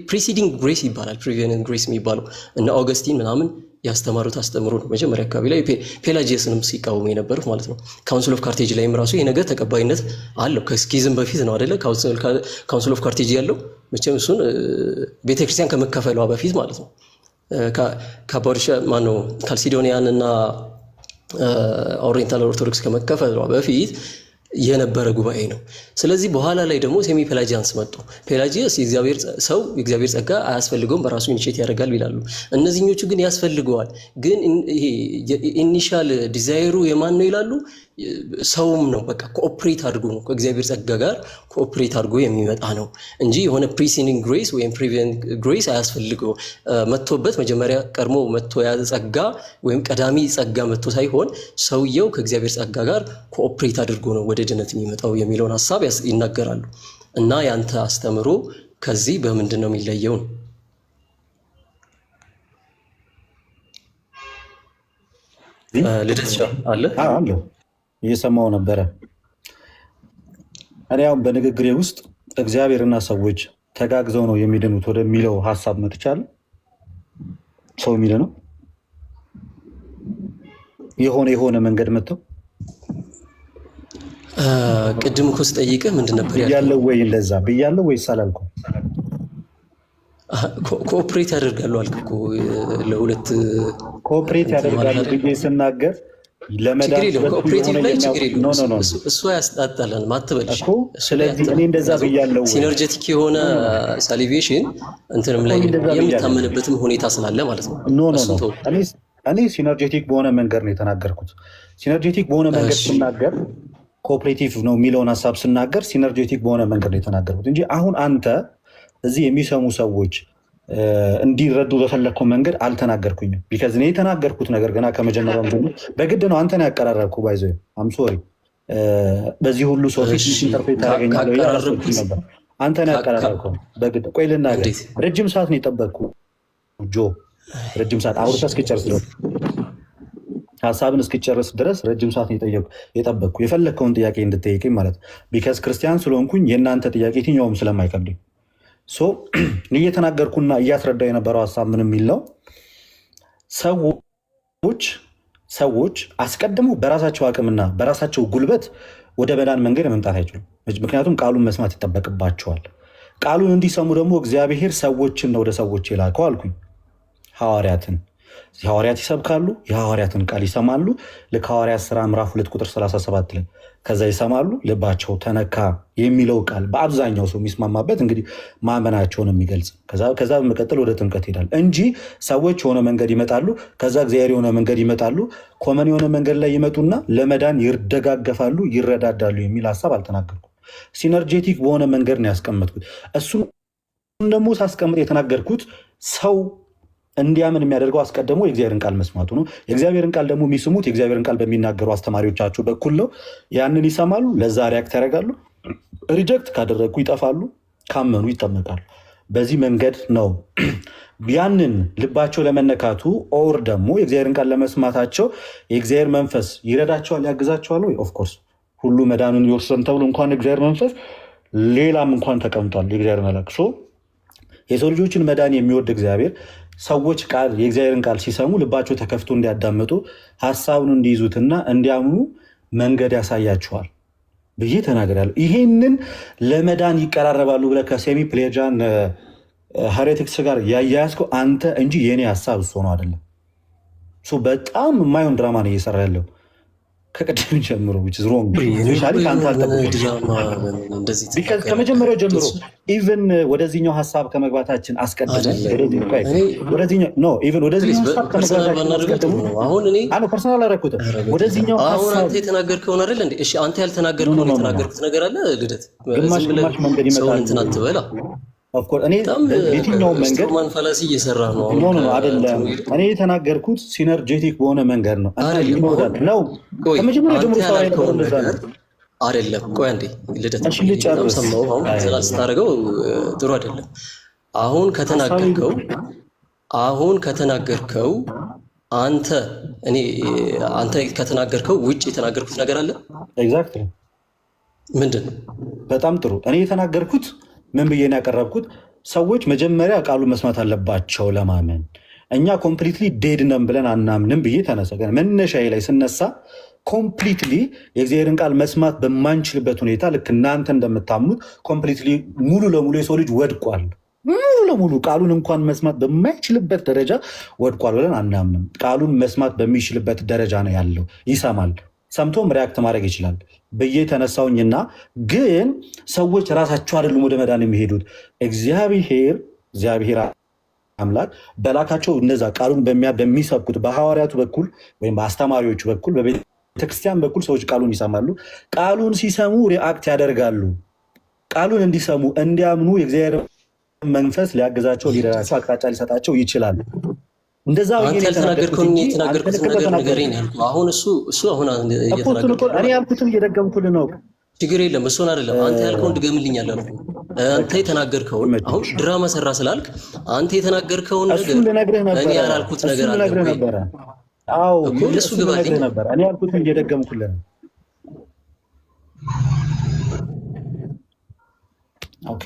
ፕሪሲዲንግ ግሬስ ይባላል። ፕሪቬኒንግ ግሬስ የሚባለው እና ኦገስቲን ምናምን ያስተማሩት አስተምሮ ነው። መጀመሪያ አካባቢ ላይ ፔላጂየስንም ሲቃወሙ የነበሩት ማለት ነው። ካውንስል ኦፍ ካርቴጅ ላይም ራሱ ይሄ ነገር ተቀባይነት አለው። ከስኪዝም በፊት ነው አይደለ? ካውንስል ኦፍ ካርቴጅ ያለው መቼም እሱን ቤተክርስቲያን ከመከፈሏ በፊት ማለት ነው። ካፖዶሻ ማነው ካልሲዶኒያን እና ኦሪየንታል ኦርቶዶክስ ከመከፈሏ በፊት የነበረ ጉባኤ ነው። ስለዚህ በኋላ ላይ ደግሞ ሴሚ ፔላጂያንስ መጡ። ፔላጂየስ የእግዚአብሔር ጸጋ አያስፈልገውም በራሱ ኢኒሼት ያደርጋል ይላሉ። እነዚህኞቹ ግን ያስፈልገዋል። ግን ይሄ ኢኒሻል ዲዛይሩ የማን ነው ይላሉ? ሰውም ነው። በቃ ኮኦፕሬት አድርጎ ነው ከእግዚአብሔር ጸጋ ጋር ኮኦፕሬት አድርጎ የሚመጣ ነው እንጂ የሆነ ፕሪሲዲንግ ግሬስ ወይም ፕሪቬንት ግሬስ አያስፈልገው። መጥቶበት መጀመሪያ ቀድሞ መጥቶ የያዘ ጸጋ ወይም ቀዳሚ ጸጋ መጥቶ ሳይሆን ሰውየው ከእግዚአብሔር ጸጋ ጋር ኮኦፕሬት አድርጎ ነው ወደ ድነት የሚመጣው የሚለውን ሀሳብ ይናገራሉ። እና ያንተ አስተምሮ ከዚህ በምንድን ነው የሚለየው ነው? ልደት አለ እየሰማው ነበረ። እኔ አሁን በንግግሬ ውስጥ እግዚአብሔርና ሰዎች ተጋግዘው ነው የሚድኑት ወደሚለው ሀሳብ መጥቻለሁ። ሰው የሚድነው የሆነ መንገድ መጥተው ቅድም እኮ ስጠይቅህ ምንድን ነበር ያለው? ወይ እንደዛ ብያለሁ ወይስ አላልኩም? ኮኦፕሬት ያደርጋሉ አልክ እኮ። ለሁለት ኮኦፕሬት ያደርጋሉ ብዬ ስናገር ችግር የለውም። ኮኦፕሬቲቭ ላይ ችግር የለውም። እሱ ያስጣጣለን ማትበልሽ። ስለዚህ እኔ እንደዛ ብያለሁ። ሲነርጀቲክ የሆነ ሳሊቬሽን እንትንም ላይ የሚታመንበትም ሁኔታ ስላለ ማለት ነው። እኔ ሲነርጀቲክ በሆነ መንገድ ነው የተናገርኩት። ሲነርጀቲክ በሆነ መንገድ ስናገር ኮኦፕሬቲቭ ነው የሚለውን ሀሳብ ስናገር ሲነርጀቲክ በሆነ መንገድ ነው የተናገርኩት እንጂ አሁን አንተ እዚህ የሚሰሙ ሰዎች እንዲረዱ በፈለግከው መንገድ አልተናገርኩኝም። ቢካዝ እኔ የተናገርኩት ነገር ገና ከመጀመሪያው በግድ ነው አንተን ያቀራረብኩ ባይዘ አምሶሪ በዚህ ሁሉ ሰው ፊት ኢንተርፕሬት ያደርገኛል ነበር። አንተን ያቀራረብከው በግድ። ቆይ ልናገር። ረጅም ሰዓት ነው የጠበቅኩ ጆ፣ ረጅም ሰዓት አውርተህ እስክጨርስ ድረስ ሀሳብን እስክጨርስ ድረስ ረጅም ሰዓት የጠበቅኩ የፈለግከውን ጥያቄ እንድጠይቅኝ ማለት ነው። ቢካዝ ክርስቲያን ስለሆንኩኝ የእናንተ ጥያቄ የትኛውም ስለማይከብድኝ እየተናገርኩና እያስረዳው የነበረው ሀሳብ ምን የሚል ነው? ሰዎች አስቀድመው በራሳቸው አቅምና በራሳቸው ጉልበት ወደ መዳን መንገድ መምጣት አይችሉም። ምክንያቱም ቃሉን መስማት ይጠበቅባቸዋል። ቃሉን እንዲሰሙ ደግሞ እግዚአብሔር ሰዎችን ወደ ሰዎች የላከው አልኩኝ። ሐዋርያትን ሐዋርያት ይሰብካሉ፣ የሐዋርያትን ቃል ይሰማሉ። ልክ ሐዋርያት ሥራ ምዕራፍ 2 ቁጥር 37 ላይ ከዛ ይሰማሉ፣ ልባቸው ተነካ የሚለው ቃል በአብዛኛው ሰው የሚስማማበት እንግዲህ ማመናቸውን የሚገልጽ ከዛ በመቀጠል ወደ ጥምቀት ይሄዳል እንጂ ሰዎች የሆነ መንገድ ይመጣሉ፣ ከዛ እግዚአብሔር የሆነ መንገድ ይመጣሉ፣ ኮመን የሆነ መንገድ ላይ ይመጡና ለመዳን ይደጋገፋሉ፣ ይረዳዳሉ የሚል ሀሳብ አልተናገርኩም። ሲነርጄቲክ በሆነ መንገድ ነው ያስቀመጥኩት። እሱም ደግሞ ሳስቀምጥ የተናገርኩት ሰው እንዲያምን የሚያደርገው አስቀድሞ የእግዚአብሔርን ቃል መስማቱ ነው። የእግዚአብሔርን ቃል ደግሞ የሚስሙት የእግዚአብሔርን ቃል በሚናገሩ አስተማሪዎቻቸው በኩል ነው። ያንን ይሰማሉ፣ ለዛ ሪያክት ያደርጋሉ። ሪጀክት ካደረጉ ይጠፋሉ፣ ካመኑ ይጠመቃሉ። በዚህ መንገድ ነው ያንን ልባቸው ለመነካቱ ኦር ደግሞ የእግዚአብሔርን ቃል ለመስማታቸው የእግዚአብሔር መንፈስ ይረዳቸዋል፣ ያግዛቸዋል ወይ? ኦፍኮርስ ሁሉ መዳኑን ይወርሰን ተብሎ እንኳን የእግዚአብሔር መንፈስ ሌላም እንኳን ተቀምጧል። የእግዚአብሔር መልአክ የሰው ልጆችን መዳን የሚወድ እግዚአብሔር ሰዎች የእግዚአብሔርን ቃል ሲሰሙ ልባቸው ተከፍቶ እንዲያዳምጡ ሀሳቡን እንዲይዙትና እንዲያምኑ መንገድ ያሳያቸዋል ብዬ ተናግሬያለሁ። ይሄንን ለመዳን ይቀራረባሉ ብለህ ከሴሚ ፕሌጃን ሄሬቲክስ ጋር ያያያዝከው አንተ እንጂ የኔ ሀሳብ እሱ ነው አይደለም። በጣም የማይሆን ድራማ ነው እየሰራ ያለው ከቀደም ጀምሮ ከመጀመሪያው ጀምሮ ኢቨን ወደዚህኛው ሀሳብ ከመግባታችን አስቀድመን ፐርሰናል አደረኩትም ወደዚህኛው አንተ የተናገርከውን አይደል እንዴ? እሺ አንተ ያልተናገርከውን የተናገርኩት ነገር አለ። ልደት ግማሽ መንገድ ይመጣል እንትን አትበላ። እኔ የትኛው መንገድ ማንፈላሲ እየሰራ ነው አይደለም። እኔ የተናገርኩት ሲነርጄቲክ በሆነ መንገድ ነው ነው ከመጀመሪያ ጀምሮ አይደለም። ቆይ አንዴ ልደት ስታደርገው ጥሩ አይደለም። አሁን ከተናገርከው አንተ ከተናገርከው ውጭ የተናገርኩት ነገር አለ። ኤግዛክትሊ ምንድን ነው? በጣም ጥሩ። እኔ የተናገርኩት ምን ብዬ ነው ያቀረብኩት? ሰዎች መጀመሪያ ቃሉ መስማት አለባቸው ለማመን። እኛ ኮምፕሊትሊ ዴድ ነን ብለን አናምንም ብዬ ተነሳ። መነሻዬ ላይ ስነሳ ኮምፕሊትሊ የእግዚአብሔርን ቃል መስማት በማንችልበት ሁኔታ ልክ እናንተ እንደምታምኑት ኮምፕሊትሊ ሙሉ ለሙሉ የሰው ልጅ ወድቋል፣ ሙሉ ለሙሉ ቃሉን እንኳን መስማት በማይችልበት ደረጃ ወድቋል ብለን አናምንም። ቃሉን መስማት በሚችልበት ደረጃ ነው ያለው። ይሰማል፣ ሰምቶም ሪያክት ማድረግ ይችላል ብዬ ተነሳውኝና ግን ሰዎች ራሳቸው አይደሉም ወደ መዳን የሚሄዱት። እግዚአብሔር አምላክ በላካቸው እነዛ ቃሉን በሚሰብኩት በሐዋርያቱ በኩል ወይም በአስተማሪዎቹ በኩል በቤተክርስቲያን በኩል ሰዎች ቃሉን ይሰማሉ። ቃሉን ሲሰሙ ሪአክት ያደርጋሉ። ቃሉን እንዲሰሙ እንዲያምኑ የእግዚአብሔር መንፈስ ሊያገዛቸው ሊረዳቸው አቅጣጫ ሊሰጣቸው ይችላል። እንደዛ ያልተናገርከውን ነገር ንገረኝ ያልኩህ። አሁን እሱ አሁን እኔ ያልኩትን እየደገምኩልህ ነው። ችግር የለም። እሱን አይደለም አንተ ያልከውን ድገምልኝ አላልኩ። አንተ የተናገርከውን አሁን ድራማ ሰራ ስላልክ አንተ የተናገርከውን ነገር እኔ ያላልኩት ነገር አለ ነበር። አዎ እሱ ግባልኝ ነበር። እኔ ያልኩትን እየደገምኩልህ ነው። ኦኬ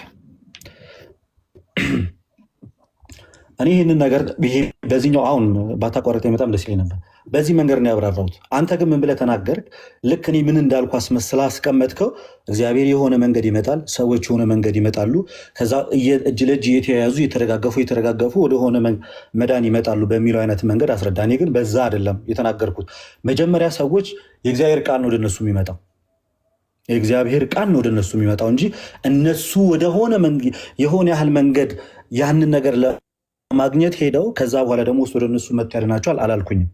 እኔ ይህንን ነገር በዚህኛው አሁን ባታቋረጠኝ በጣም ደስ ይለኝ ነበር። በዚህ መንገድ ነው ያብራራሁት። አንተ ግን ምን ብለህ ተናገርክ? ልክ እኔ ምን እንዳልኩ አስመስለህ አስቀመጥከው። እግዚአብሔር የሆነ መንገድ ይመጣል፣ ሰዎች የሆነ መንገድ ይመጣሉ፣ ከዛ እጅ ለእጅ እየተያያዙ የተረጋገፉ ወደሆነ መዳን ይመጣሉ በሚለው አይነት መንገድ አስረዳ። እኔ ግን በዛ አይደለም የተናገርኩት። መጀመሪያ ሰዎች የእግዚአብሔር ቃል ነው ወደነሱ የሚመጣው፣ የእግዚአብሔር ቃል ነው ወደነሱ የሚመጣው እንጂ እነሱ ወደሆነ የሆነ ያህል መንገድ ያንን ነገር ማግኘት ሄደው ከዛ በኋላ ደግሞ ውስጥ ወደ እነሱ መጥቶ ያድናቸዋል አላልኩኝም።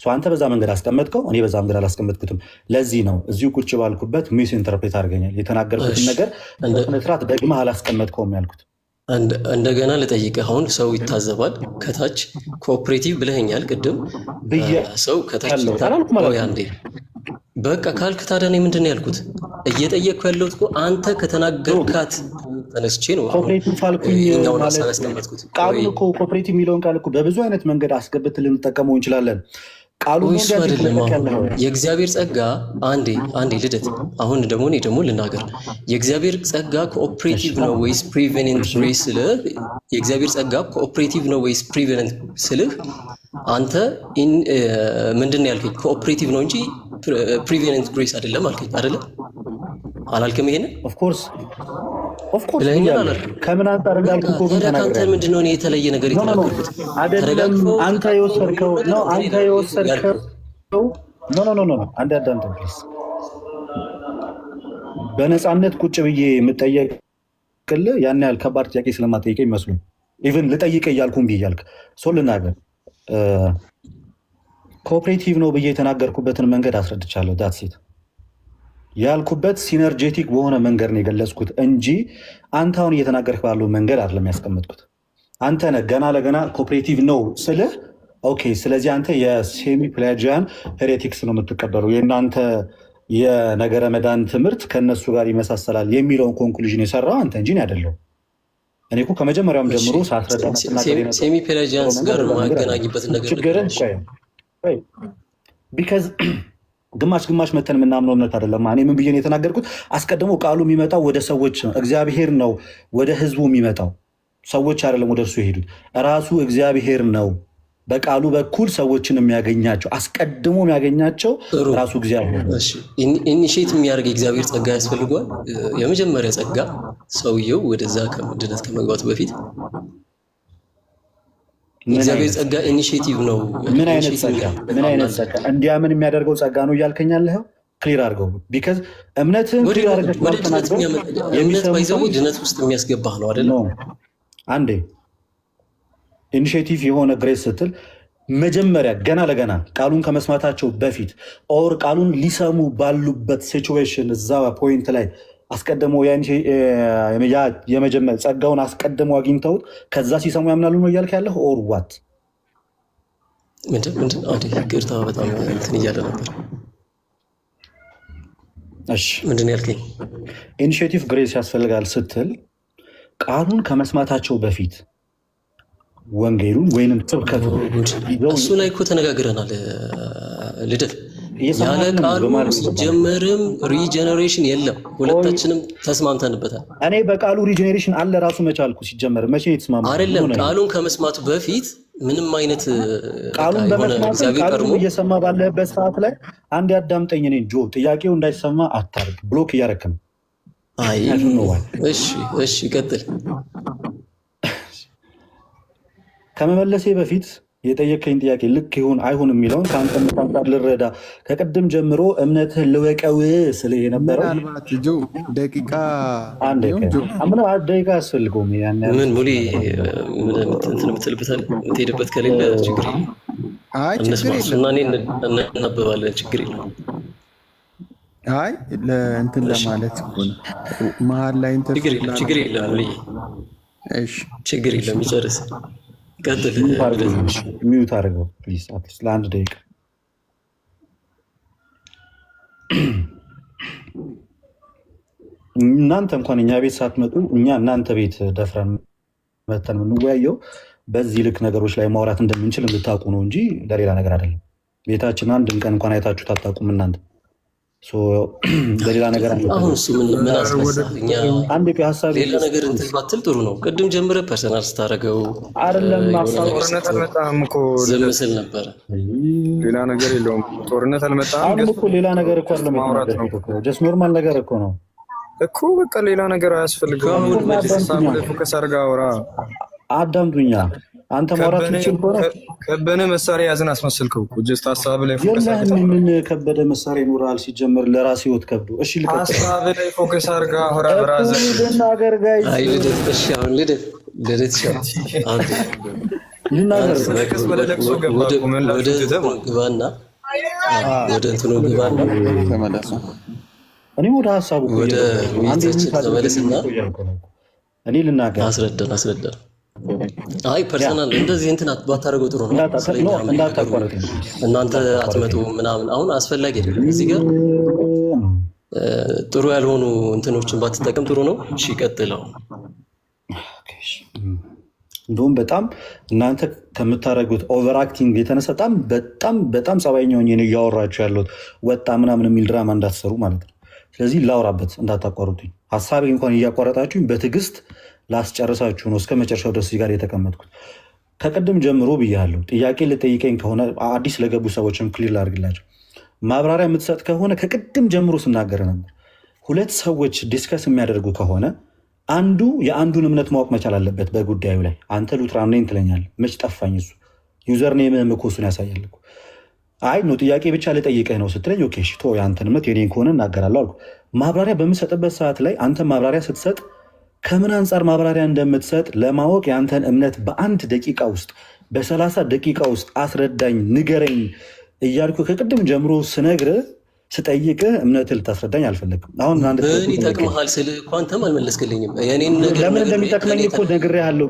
አንተ በዛ መንገድ አስቀመጥከው፣ እኔ በዛ መንገድ አላስቀመጥኩትም። ለዚህ ነው እዚሁ ቁጭ ባልኩበት ሚስ ኢንተርፕሬት አድርገኛል። የተናገርኩትን ነገር በስነስርዓት ደግመህ አላስቀመጥከውም ያልኩት። እንደገና ልጠይቅህ። አሁን ሰው ይታዘባል ከታች ኮኦፕሬቲቭ ብለኸኛል ቅድም። ሰው ከታች አንዴ በቃ ካልክ ታዲያ እኔ ምንድን ነው ያልኩት? እየጠየቅኩ ያለሁት እኮ አንተ ከተናገርካት ተነስቼ ነው ቃሉን እኮ ኮኦፕሬቲቭ የሚለውን ቃል እኮ በብዙ አይነት መንገድ አስገብተን ልንጠቀመው እንችላለን። ቃሉ ነው እሱ አይደለም። የእግዚአብሔር ጸጋ አንዴ ልደት። አሁን ደግሞ እኔ ደግሞ ልናገር። የእግዚአብሔር ጸጋ ኮኦፕሬቲቭ ነው ወይስ ፕሪቬነንት ግሬስ ስልህ፣ የእግዚአብሔር ጸጋ ኮኦፕሬቲቭ ነው ወይስ ፕሪቬነንት ስልህ፣ አንተ ምንድን ነው ያልከኝ? ኮኦፕሬቲቭ ነው እንጂ ፕሪቬነንት ግሬስ አይደለም አልከኝ አይደለ? አላልክም? ይሄን ኦፍ ኮርስ ከምን አንፃር እንዳልኩ እኮ ግን ከአንተ ምንድን ነው የተለየ ነገር የተናገርኩት? ተረጋግፈው አንተ የወሰድከው አንድ አዳምጠኝ ፕሊዝ። በነፃነት ቁጭ ብዬ የምጠየቅልህ ያን ያህል ከባድ ጥያቄ ስለማጠይቀኝ ይመስሉኝ ኢቭን ልጠይቀህ እያልኩ እምቢ እያልክ ሰው ልናገር። ኮኦፕሬቲቭ ነው ብዬ የተናገርኩበትን መንገድ አስረድቻለሁ። ዳትሴት ያልኩበት ሲነርጄቲክ በሆነ መንገድ ነው የገለጽኩት እንጂ አንተ አሁን እየተናገርክ ባለው መንገድ አይደለም ያስቀመጥኩት። አንተ ነህ ገና ለገና ኮኦፕሬቲቭ ነው ስልህ ኦኬ፣ ስለዚህ አንተ የሴሚ ፕላጂያን ሄሬቲክስ ነው የምትቀበለው፣ የእናንተ የነገረ መዳን ትምህርት ከእነሱ ጋር ይመሳሰላል የሚለውን ኮንክሉዥን የሰራው አንተ እንጂ አይደለው። እኔ እኮ ከመጀመሪያውም ጀምሮ ሳስረዳ ሴሚ ፔላጂያንስ ጋር ማገናኝበትን ነገር ቢካዝ ግማሽ መተን የምናምነው እምነት አይደለም። እኔ ምን ብዬ ነው የተናገርኩት? አስቀድሞ ቃሉ የሚመጣው ወደ ሰዎች ነው። እግዚአብሔር ነው ወደ ህዝቡ የሚመጣው፣ ሰዎች አይደለም ወደ እርሱ የሄዱት። ራሱ እግዚአብሔር ነው በቃሉ በኩል ሰዎችን የሚያገኛቸው፣ አስቀድሞ የሚያገኛቸው ራሱ እግዚአብሔር ነው። ኢኒሼት የሚያደርግ የእግዚአብሔር ጸጋ ያስፈልገዋል። የመጀመሪያ ጸጋ ሰውየው ወደዛ ድነት ከመግባቱ በፊት የእግዚአብሔር ጸጋ ኢኒሼቲቭ ነው። ምን አይነት ጸጋ? እንዲያምን የሚያደርገው ጸጋ ነው እያልከኝ ያለኸው? ክሊር አድርገው። ቢካዝ እምነትን ድነት ውስጥ የሚያስገባህ ነው አይደለም? አንዴ ኢኒሼቲቭ የሆነ ግሬስ ስትል መጀመሪያ ገና ለገና ቃሉን ከመስማታቸው በፊት ኦር ቃሉን ሊሰሙ ባሉበት ሲቹዌሽን እዛ ፖይንት ላይ አስቀድመው የመጀመር ጸጋውን አስቀድመው አግኝተውት ከዛ ሲሰሙ ያምናሉ ነው እያልክ ያለህ? ኦር ዋት? ይቅርታ በጣም እንትን እያለ ነበር። እሺ ምንድን ያልከኝ? ኢኒሼቲቭ ግሬስ ያስፈልጋል ስትል ቃሉን ከመስማታቸው በፊት ወንጌሉን ወይንም ስብከቱ እሱ ላይ እኮ ተነጋግረናል ልደት። ያለ ቃሉ ሲጀመርም ሪጀነሬሽን የለም። ሁለታችንም ተስማምተንበታል። እኔ በቃሉ ሪጀነሬሽን አለ ራሱ መቻልኩ ሲጀመር መቼ የተስማማ አይደለም። ቃሉን ከመስማቱ በፊት ምንም አይነት ቃሉን በመስማት ቃሉን እየሰማ ባለበት ሰዓት ላይ አንድ ያዳምጠኝ። እኔ ጆ ጥያቄው እንዳይሰማ አታርግ፣ ብሎክ እያደረክ ነው። አይ እሺ ቀጥል። ከመመለሴ በፊት የጠየቀኝ ጥያቄ ልክ ይሁን አይሁን የሚለውን ከአንተ ምታንጣር ልረዳ። ከቅድም ጀምሮ እምነትህን ልወቀው ስለ የነበረው ደቂቃ ደቂቃ አያስፈልገውም። ምን ሙሌ ምትልበታል የምትሄድበት ከሌለ ችግር እነሱና እኔ እናበባለን። ችግር የለም። አይ ለእንትን ለማለት መሀል ላይ ችግር የለም ሙሌ፣ ችግር የለም። ይጨርስ ሚዩት አድርገው ፕሊዝ፣ አትሊስት ለአንድ ደቂቃ። እናንተ እንኳን እኛ ቤት ሳትመጡ እኛ እናንተ ቤት ደፍረን መተን የምንወያየው በዚህ ልክ ነገሮች ላይ ማውራት እንደምንችል እንድታውቁ ነው እንጂ ለሌላ ነገር አይደለም። ቤታችን አንድም ቀን እንኳን አይታችሁት አታውቁም እናንተ። በሌላ ነገር አሁን እሱ ምን አስነሳ? እኛ አንድ ሀሳብ ሌላ ነገር እንትን ባትል ጥሩ ነው። ቅድም ጀምረ ፐርሰናል ስታደርገው አይደለም ጦርነት አልመጣም እኮ ዝም ስል ነበረ። ሌላ ነገር የለውም። ጦርነት አልመጣም እኮ ሌላ ነገር እኮ አይደለም። ጀስት ኖርማል ነገር እኮ ነው እኮ በቃ ሌላ ነገር አያስፈልግም። ፎከስ አድርገህ አውራ። አዳምጡኛ። አንተ ማውራት ትችል ከሆነ ከበደ መሳሪያ ያዝን አስመስልከው እኮ ጀስት ሀሳብ ላይ ፎከስ አድርገህ። ምን ከበደ መሳሪያ ይኖራል ሲጀምር ለራሴ ህይወት ከብዶ። እሺ ልቀጥል። ሀሳብ ላይ ፎከስ አድርገህ አውራ ብራዘር። ልናገር ጋይስ። አይ ልደት፣ እሺ አሁን ልደት አንተ ልናገር ወደ እንትኑ ግባና እኔ ወደ ሀሳቡ ወደ ሚስቶች ተመለስና እኔ ልናገር። አስረዳን። አይ ፐርሰናል እንደዚህ እንትን ባታደርገው ጥሩ ነው። እንዳታቋረጥ እናንተ አትመጡ ምናምን አሁን አስፈላጊ አይደለም። እዚህ ጋር ጥሩ ያልሆኑ እንትኖችን ባትጠቀም ጥሩ ነው። እሺ ቀጥለው። እንደውም በጣም እናንተ ከምታደርጉት ኦቨር አክቲንግ የተነሳ በጣም ጸባይኛ ሆኜ ነው እያወራችሁ ያለሁት። ወጣ ምናምን የሚል ድራማ እንዳትሰሩ ማለት ነው። ስለዚህ ላውራበት እንዳታቋርጡኝ። ሀሳቤ እንኳን እያቋረጣችሁኝ በትዕግስት ላስጨርሳችሁ ነው እስከ መጨረሻው ድረስ ጋር የተቀመጥኩት። ከቅድም ጀምሮ ብያለሁ። ጥያቄ ልጠይቀኝ ከሆነ አዲስ ለገቡ ሰዎችም ክሊር ላድርግላቸው። ማብራሪያ የምትሰጥ ከሆነ ከቅድም ጀምሮ ስናገር ነበር። ሁለት ሰዎች ዲስከስ የሚያደርጉ ከሆነ አንዱ የአንዱን እምነት ማወቅ መቻል አለበት በጉዳዩ ላይ። አንተ ሉትራን ነኝ ትለኛለህ፣ መች ጠፋኝ እሱ ዩዘር ኔምህም እኮ እሱን ያሳያል እኮ። አይ ነው ጥያቄ ብቻ ልጠይቅህ ነው ስትለኝ ኦኬ እሺ ቶ የአንተን እምነት የኔን ከሆነ እናገራለሁ አልኩ። ማብራሪያ በምሰጥበት ሰዓት ላይ አንተ ማብራሪያ ስትሰጥ ከምን አንጻር ማብራሪያ እንደምትሰጥ ለማወቅ የአንተን እምነት በአንድ ደቂቃ ውስጥ በ30 ደቂቃ ውስጥ አስረዳኝ ንገረኝ እያልኩ ከቅድም ጀምሮ ስነግርህ ስጠይቅህ እምነት ልታስረዳኝ አልፈለግም። አሁን ምን ይጠቅምሃል ስልህ እኮ አንተም አልመለስክልኝም። ለምን እንደሚጠቅመኝ እኮ ነግሬሃለሁ።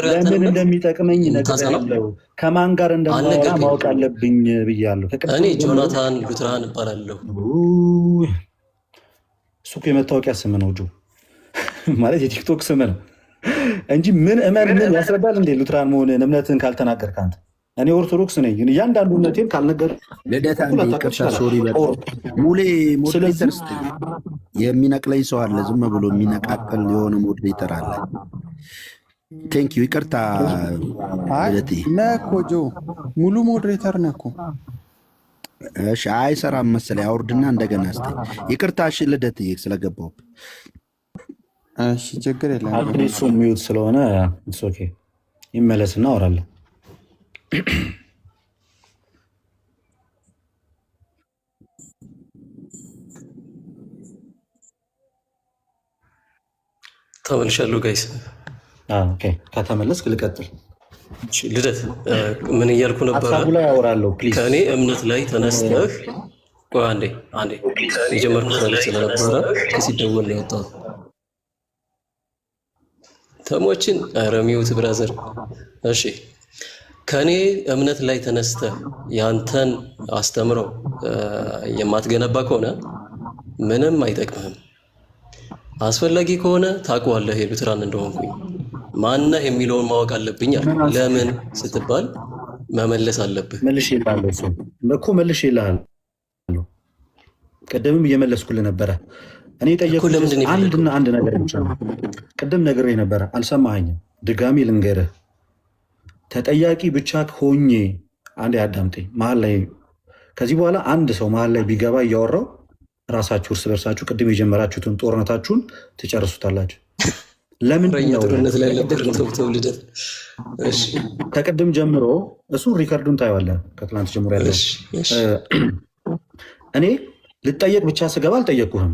ለምን እንደሚጠቅመኝ ነግሬሃለሁ። ከማን ጋር እንደማወራ ማወቅ አለብኝ ብያለሁ። እኔ ጆናታን ሉትራን እባላለሁ። እሱ እኮ የመታወቂያ ስም ነው ጆ ማለት የቲክቶክ ስም ነው እንጂ ምን እመን ምን ያስረዳል እንዴ? ሉትራን መሆንን እምነትን ካልተናገርክ አንተ እኔ ኦርቶዶክስ ነኝ፣ ግን እያንዳንዱ እምነቴን ካልነገር ልደታ ይቅርታ፣ ሶሪ ሙሌ ሞዴሬተር ስ የሚነቅለኝ ሰው አለ። ዝም ብሎ የሚነቃቅል የሆነ ሞዴሬተር አለ። ቴንክ ዩ ይቅርታ። ልደቴ ነህ እኮ ጆ ሙሉ ሞዴሬተር ነህ እኮ። እሺ አይሰራም መሰለኝ፣ አውርድና እንደገና ስ ይቅርታ። እሺ ልደት ስለገባው እሺ ችግር የለም። እሱ ሚዩት ስለሆነ ኦኬ ይመለስና አወራለሁ። ተመልሻለሁ ጋይስ። ከተመለስክ ልቀጥል። ልደት ምን እያልኩ ነበረ? ላይ አወራለሁ። ከእኔ እምነት ላይ ተነስተህ አንዴ የጀመርኩት ነገር ስለነበረ ሲደወል ነው የወጣሁት። ተሞችን ረሚውት ብራዘር። እሺ ከኔ እምነት ላይ ተነስተህ ያንተን አስተምሮ የማትገነባ ከሆነ ምንም አይጠቅምህም። አስፈላጊ ከሆነ ታውቀዋለህ የሉትራን እንደሆንኩኝ ማነህ የሚለውን ማወቅ አለብኝ። ለምን ስትባል መመለስ አለብህ። መልሼ እልሃለሁ። ቅድምም እየመለስኩልህ ነበረ። እኔ የጠየኩህ አንድ ነገር ብቻ ነው። ቅድም ነግሬህ ነበረ፣ አልሰማኸኝም። ድጋሚ ልንገርህ። ተጠያቂ ብቻ ሆኜ አንዴ አዳምጠኝ። መሀል ላይ ከዚህ በኋላ አንድ ሰው መሀል ላይ ቢገባ እያወራው ራሳችሁ እርስ በርሳችሁ ቅድም የጀመራችሁትን ጦርነታችሁን ትጨርሱታላችሁ። ለምንድን ነው ከቅድም ጀምሮ እሱን ሪከርዱን ታየዋለህ። ከትላንት ጀምሮ ያለው እኔ ልጠየቅ ብቻ ስገባ አልጠየቅኩህም።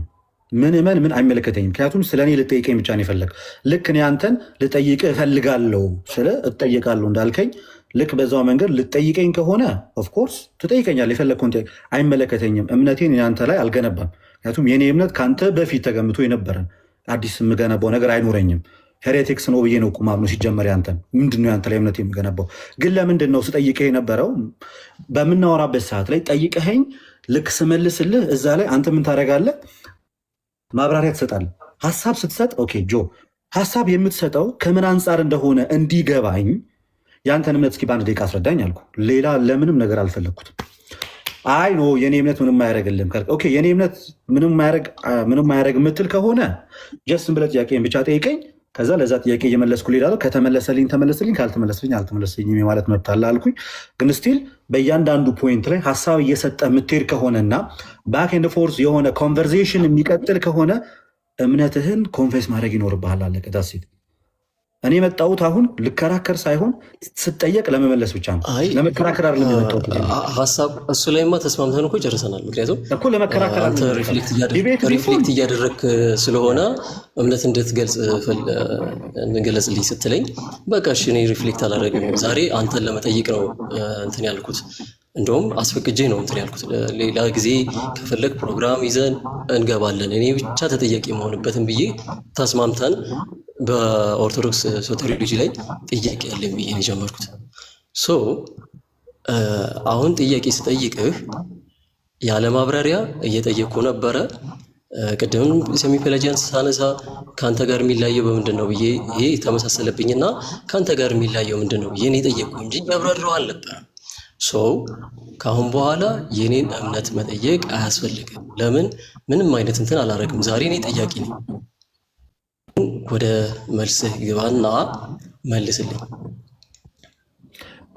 ምን አይመለከተኝም። ምክንያቱም ስለ እኔ ልጠይቀኝ ብቻ ነው የፈለግ። ልክ እኔ አንተን ልጠይቅህ እፈልጋለሁ ስለ እጠየቃለሁ እንዳልከኝ ልክ በዛው መንገድ ልጠይቀኝ ከሆነ ኦፍኮርስ ትጠይቀኛል። የፈለግከውን አይመለከተኝም። እምነቴን አንተ ላይ አልገነባም። ምክንያቱም የኔ እምነት ከአንተ በፊት ተገምቶ የነበረን አዲስ የምገነባው ነገር አይኖረኝም። ሄሬቲክስ ነው ብዬ ነው ቁማም ነው ሲጀመር። ያንተን ምንድነው ያንተ ላይ እምነት የምገነባው? ግን ለምንድን ነው ስጠይቅህ የነበረው? በምናወራበት ሰዓት ላይ ጠይቀኸኝ ልክ ስመልስልህ እዛ ላይ አንተ ምን ታደርጋለህ? ማብራሪያ ትሰጣለህ። ሀሳብ ስትሰጥ ኦኬ ጆ ሀሳብ የምትሰጠው ከምን አንጻር እንደሆነ እንዲገባኝ የአንተን እምነት እስኪ በአንድ ደቂቃ አስረዳኝ አልኩ። ሌላ ለምንም ነገር አልፈለግኩትም። አይ ኖ የኔ እምነት ምንም አያደርግልም። ኦኬ የኔ እምነት ምንም አያደርግ የምትል ከሆነ ጀስትን ብለህ ጥያቄን ብቻ ጠይቀኝ። ከዛ ለዛ ጥያቄ እየመለስኩ ሌላለሁ። ከተመለሰልኝ ተመለስልኝ፣ ካልተመለሰልኝ አልተመለሰልኝም የማለት መብት አለ አልኩኝ። ግን ስቲል በእያንዳንዱ ፖይንት ላይ ሀሳብ እየሰጠ የምትሄድ ከሆነና ባክ ኤንድ ፎርስ የሆነ ኮንቨርሴሽን የሚቀጥል ከሆነ እምነትህን ኮንፌስ ማድረግ ይኖርብሃል። አለቀ ዳሴት። እኔ የመጣሁት አሁን ልከራከር ሳይሆን ስጠየቅ ለመመለስ ብቻ ነው። ለመከራከር አይደለም የመጣሁት። ሀሳብ እሱ ላይማ ተስማምተን እኮ ጨርሰናል። ምክንያቱም እኮ ለመከራከር አንተ ሪፍሌክት እያደረግክ ስለሆነ እምነት እንድትገልጽ እንገለጽልኝ ስትለኝ በቃ እሺ እኔ ሪፍሌክት አላደረግም። ዛሬ አንተን ለመጠየቅ ነው እንትን ያልኩት። እንደውም አስፈቅጄ ነው እንትን ያልኩት። ሌላ ጊዜ ከፈለግ ፕሮግራም ይዘን እንገባለን፣ እኔ ብቻ ተጠያቂ መሆንበትን ብዬ ተስማምተን በኦርቶዶክስ ሶቴሪሎጂ ላይ ጥያቄ ያለኝ ብዬ ነው የጀመርኩት። ሶ አሁን ጥያቄ ስጠይቅህ ያለ ማብራሪያ እየጠየቅኩ ነበረ። ቅድም ሰሚ ፔላጂያን ሳነሳ ከአንተ ጋር የሚለያየው በምንድን ነው ብዬ ይሄ ተመሳሰለብኝና ከአንተ ጋር የሚለያየው ምንድን ነው ብዬ እኔ ጠየቅኩ እንጂ ያብራራው አልነበረም። ከአሁን በኋላ የኔን እምነት መጠየቅ አያስፈልግም። ለምን ምንም አይነት እንትን አላረግም። ዛሬ እኔ ጠያቂ ነኝ። ወደ መልስህ ግባና መልስልኝ።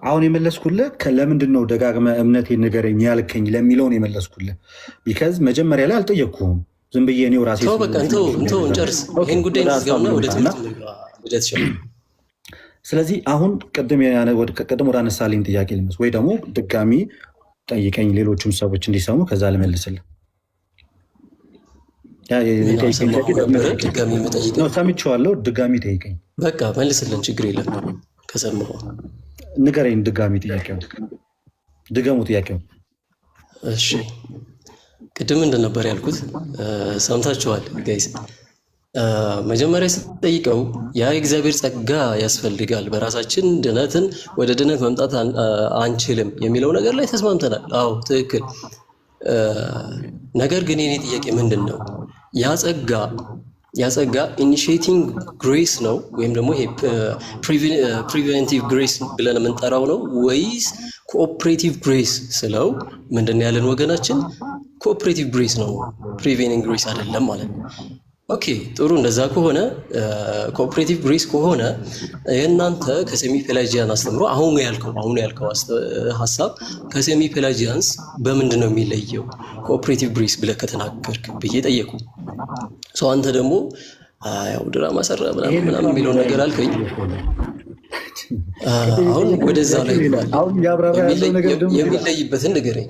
አሁን የመለስኩልህ ለምንድን ነው ደጋግመህ እምነቴን ንገረኝ ያልከኝ ለሚለውን የመለስኩልህ። ቢካዝ መጀመሪያ ላይ አልጠየቅኩህም። ዝም ብዬ እኔው ራሴ በቃ እንተው እንጨርስ። ይህን ጉዳይ እንዝጋውና ወደ ትምህርት ሂደት ይችላል። ስለዚህ አሁን ቅድም ወደ አነሳልኝ ጥያቄ ልመስ ወይ ደግሞ ድጋሚ ጠይቀኝ፣ ሌሎችም ሰዎች እንዲሰሙ ከዛ ልመልስልህ። ሰምቼዋለሁ፣ ድጋሚ ጠይቀኝ። በቃ መልስልን፣ ችግር የለም። ከሰማሁ ንገረኝ። ድጋሚ ጥያቄው ድገሙ ጥያቄው። እሺ ቅድም እንደነበር ያልኩት ሰምታችኋል ጋይስ። መጀመሪያ ስትጠይቀው ያ የእግዚአብሔር ጸጋ ያስፈልጋል፣ በራሳችን ድነትን ወደ ድነት መምጣት አንችልም የሚለው ነገር ላይ ተስማምተናል። አዎ ትክክል። ነገር ግን የኔ ጥያቄ ምንድን ነው? ያ ጸጋ ኢኒሺዬቲንግ ግሬስ ነው ወይም ደግሞ ይሄ ፕሪቬንቲቭ ግሬስ ብለን የምንጠራው ነው ወይስ ኮኦፕሬቲቭ ግሬስ ስለው ምንድን ያለን ወገናችን? ኮኦፕሬቲቭ ግሬስ ነው፣ ፕሪቬኒንግ ግሬስ አይደለም ማለት ነው። ኦኬ ጥሩ። እንደዛ ከሆነ ኮኦፕሬቲቭ ግሬስ ከሆነ የእናንተ ከሴሚ ፔላጂያን አስተምሮ አሁን ያልከው ሀሳብ ከሴሚ ፔላጂያንስ በምንድን ነው የሚለየው ኮኦፕሬቲቭ ግሬስ ብለህ ከተናገርክ ብዬ ጠየቁ። አንተ ደግሞ ያው ድራማ ሰራ ምናምን የሚለው ነገር አልከኝ። አሁን ወደዛ ላይ የሚለይበትን ንገረኝ።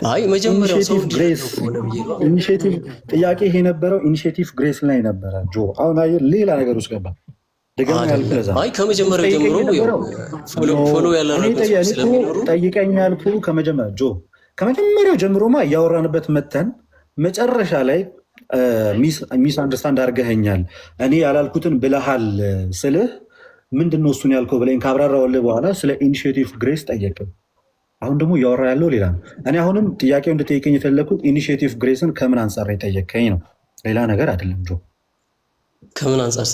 አይ መጀመሪያው ሰው ኢኒሺዬቲቭ ጥያቄ ይሄ የነበረው ኢኒሺዬቲቭ ግሬስ ላይ ነበረ ጆ። አሁን አየህ ሌላ ነገር ውስጥ ገባ። አይ ከመጀመሪያው ጀምሮ ፎሎ ያላረጉት ስለሚኖሩ ጠይቀኝ ያልኩህ ከመጀመሪያው ጀምሮማ እያወራንበት መተን መጨረሻ ላይ ሚስ አንደርስታንድ አድርገኸኛል፣ እኔ ያላልኩትን ብለሃል ስልህ ምንድን ነው እሱን ያልከው ብለኝ ካብራራሁልህ በኋላ ስለ ኢኒሺዬቲቭ ግሬስ ጠየቅም። አሁን ደግሞ እያወራ ያለው ሌላ ነው። እኔ አሁንም ጥያቄው እንድጠይቀኝ የፈለግኩት ኢኒሺዬቲቭ ግሬስን ከምን አንጻር የጠየቀኝ ነው፣ ሌላ ነገር አይደለም። ጆ ከምን አንጻር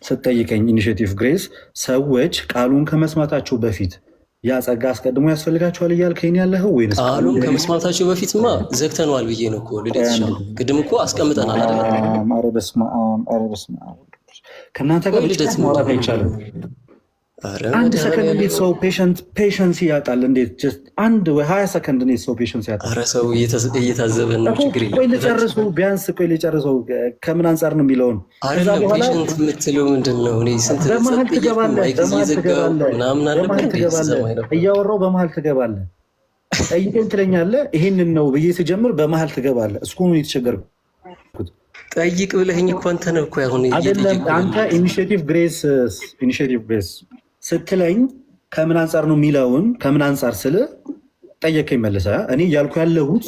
ስትጠይቀኝ ኢኒሺዬቲቭ ግሬስ ሰዎች ቃሉን ከመስማታቸው በፊት ያ ጸጋ አስቀድሞ ያስፈልጋቸዋል እያልከኝ ያለኸው ወይንስ ቃሉን ከመስማታቸው በፊትማ ዘግተነዋል ብዬ ነው እኮ ልደት ይችላል። ቅድም እኮ አስቀምጠናል አይደለም? ኧረ በስመ አብ ከእናንተ ጋር ልደት ማውራት አይቻልም። አንድ ሰከንድ እንዴት ሰው ፔሸንስ ያጣል? እንዴት አንድ ወይ 20 ሰከንድ እንዴት ሰው ፔሸንስ ያጣል? ኧረ ሰው እየታዘበን ነው። ችግር የለም። ቆይ ልጨርሰው። ከምን አንጻር ነው የሚለውን አይደለም። ፔሸንት የምትለው ምንድን ነው? እኔ ስንት በመሀል ትገባለህ። እያወራሁ በመሀል ትገባለህ። ጠይቀኝ ትለኛለህ። ይሄንን ነው ብዬ ስጀምር በመሀል ትገባለህ። እስኩን የተቸገርኩት ጠይቅ ብለኸኝ እኮ አንተ ነህ እኮ አሁን አይደለም። አንተ ኢኒሺዬቲቭ ግሬስ ስትለኝ ከምን አንጻር ነው የሚለውን ከምን አንጻር ስል ጠየቀኝ መልሰህ። እኔ እያልኩ ያለሁት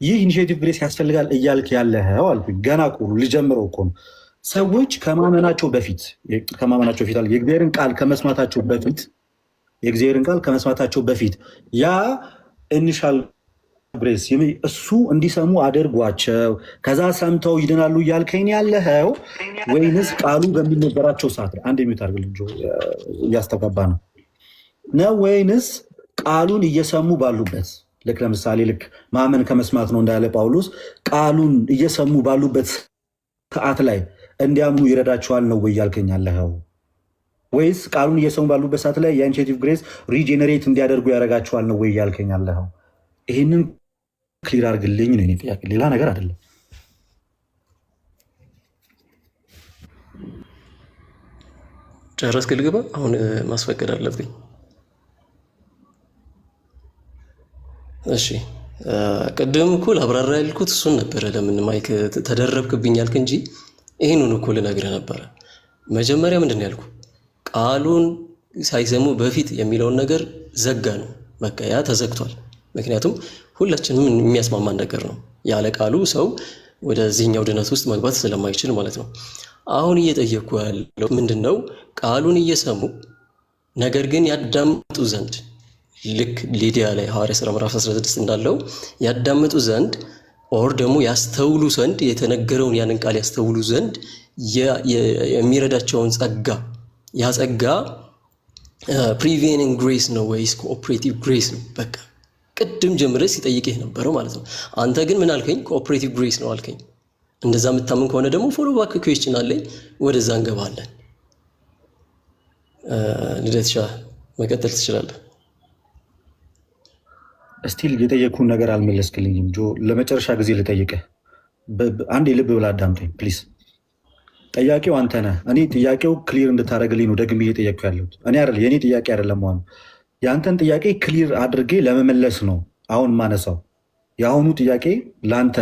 ይህ ኢኒሺዬቲቭ ግሬስ ያስፈልጋል እያልክ ያለኸው አልኩኝ። ገና ቁሩ ልጀምረው እኮ ነው። ሰዎች ከማመናቸው በፊት የእግዚአብሔርን ቃል ከመስማታቸው በፊት ያ ኢኒሻል ግሬስ እሱ እንዲሰሙ አድርጓቸው ከዛ ሰምተው ይድናሉ እያልከኝ ያለኸው ወይንስ ቃሉ በሚነገራቸው ሰዓት አንድ የሚዩት አድርግልኝ እያስተጋባ ነው ወይንስ ቃሉን እየሰሙ ባሉበት ልክ ለምሳሌ ልክ ማመን ከመስማት ነው እንዳለ ጳውሎስ ቃሉን እየሰሙ ባሉበት ሰዓት ላይ እንዲያምኑ ይረዳቸዋል ነው ወይ እያልከኝ ያለኸው? ወይስ ቃሉን እየሰሙ ባሉበት ሰዓት ላይ የኢኒሺዬቲቭ ግሬስ ሪጄኔሬት እንዲያደርጉ ያደርጋቸዋል ነው ወይ እያልከኝ ያለኸው? ይህንን ክሊር አድርግልኝ ነው የእኔ ጥያቄ፣ ሌላ ነገር አይደለም። ጨረስክ? ልግባ? አሁን ማስፈቀድ አለብኝ። እሺ ቅድም እኮ ላብራራ ያልኩት እሱን ነበረ። ለምን ማይክ ተደረብክብኝ ያልክ እንጂ ይህንን እኮ ልነግርህ ነበረ። መጀመሪያ ምንድን ነው ያልኩ? ቃሉን ሳይሰሙ በፊት የሚለውን ነገር ዘጋ ነው። በቃ ያ ተዘግቷል። ምክንያቱም ሁላችንም የሚያስማማን ነገር ነው። ያለ ቃሉ ሰው ወደዚህኛው ድነት ውስጥ መግባት ስለማይችል ማለት ነው። አሁን እየጠየኩ ያለው ምንድን ነው? ቃሉን እየሰሙ ነገር ግን ያዳምጡ ዘንድ ልክ ሊዲያ ላይ ሐዋርያ ሥራ ምዕራፍ 16 እንዳለው ያዳምጡ ዘንድ ኦር ደግሞ ያስተውሉ ዘንድ የተነገረውን ያንን ቃል ያስተውሉ ዘንድ የሚረዳቸውን ጸጋ ያ ጸጋ ፕሪቬኒንግ ግሬስ ነው ወይስ ኮኦፕሬቲቭ ግሬስ ነው? በቃ ቅድም ጀምረ ሲጠይቅህ ነበረው ማለት ነው። አንተ ግን ምን አልከኝ? ኮኦፕሬቲቭ ግሬስ ነው አልከኝ። እንደዛ የምታምን ከሆነ ደግሞ ፎሎ ባክ ኩዌስችን አለኝ፣ ወደዛ እንገባለን። ልደትሻ መቀጠል ትችላለህ። እስቲል የጠየኩህን ነገር አልመለስክልኝም ጆ። ለመጨረሻ ጊዜ ልጠይቅህ፣ አንድ የልብ ብላ አዳምጠኝ ፕሊዝ። ጠያቄው አንተ ነህ። እኔ ጥያቄው ክሊር እንድታደርግልኝ ነው ደግሜ እየጠየቅኩ ያለሁት። እኔ አይደል የእኔ ጥያቄ አይደለም። ሆነ የአንተን ጥያቄ ክሊር አድርጌ ለመመለስ ነው አሁን ማነሳው። የአሁኑ ጥያቄ ለአንተ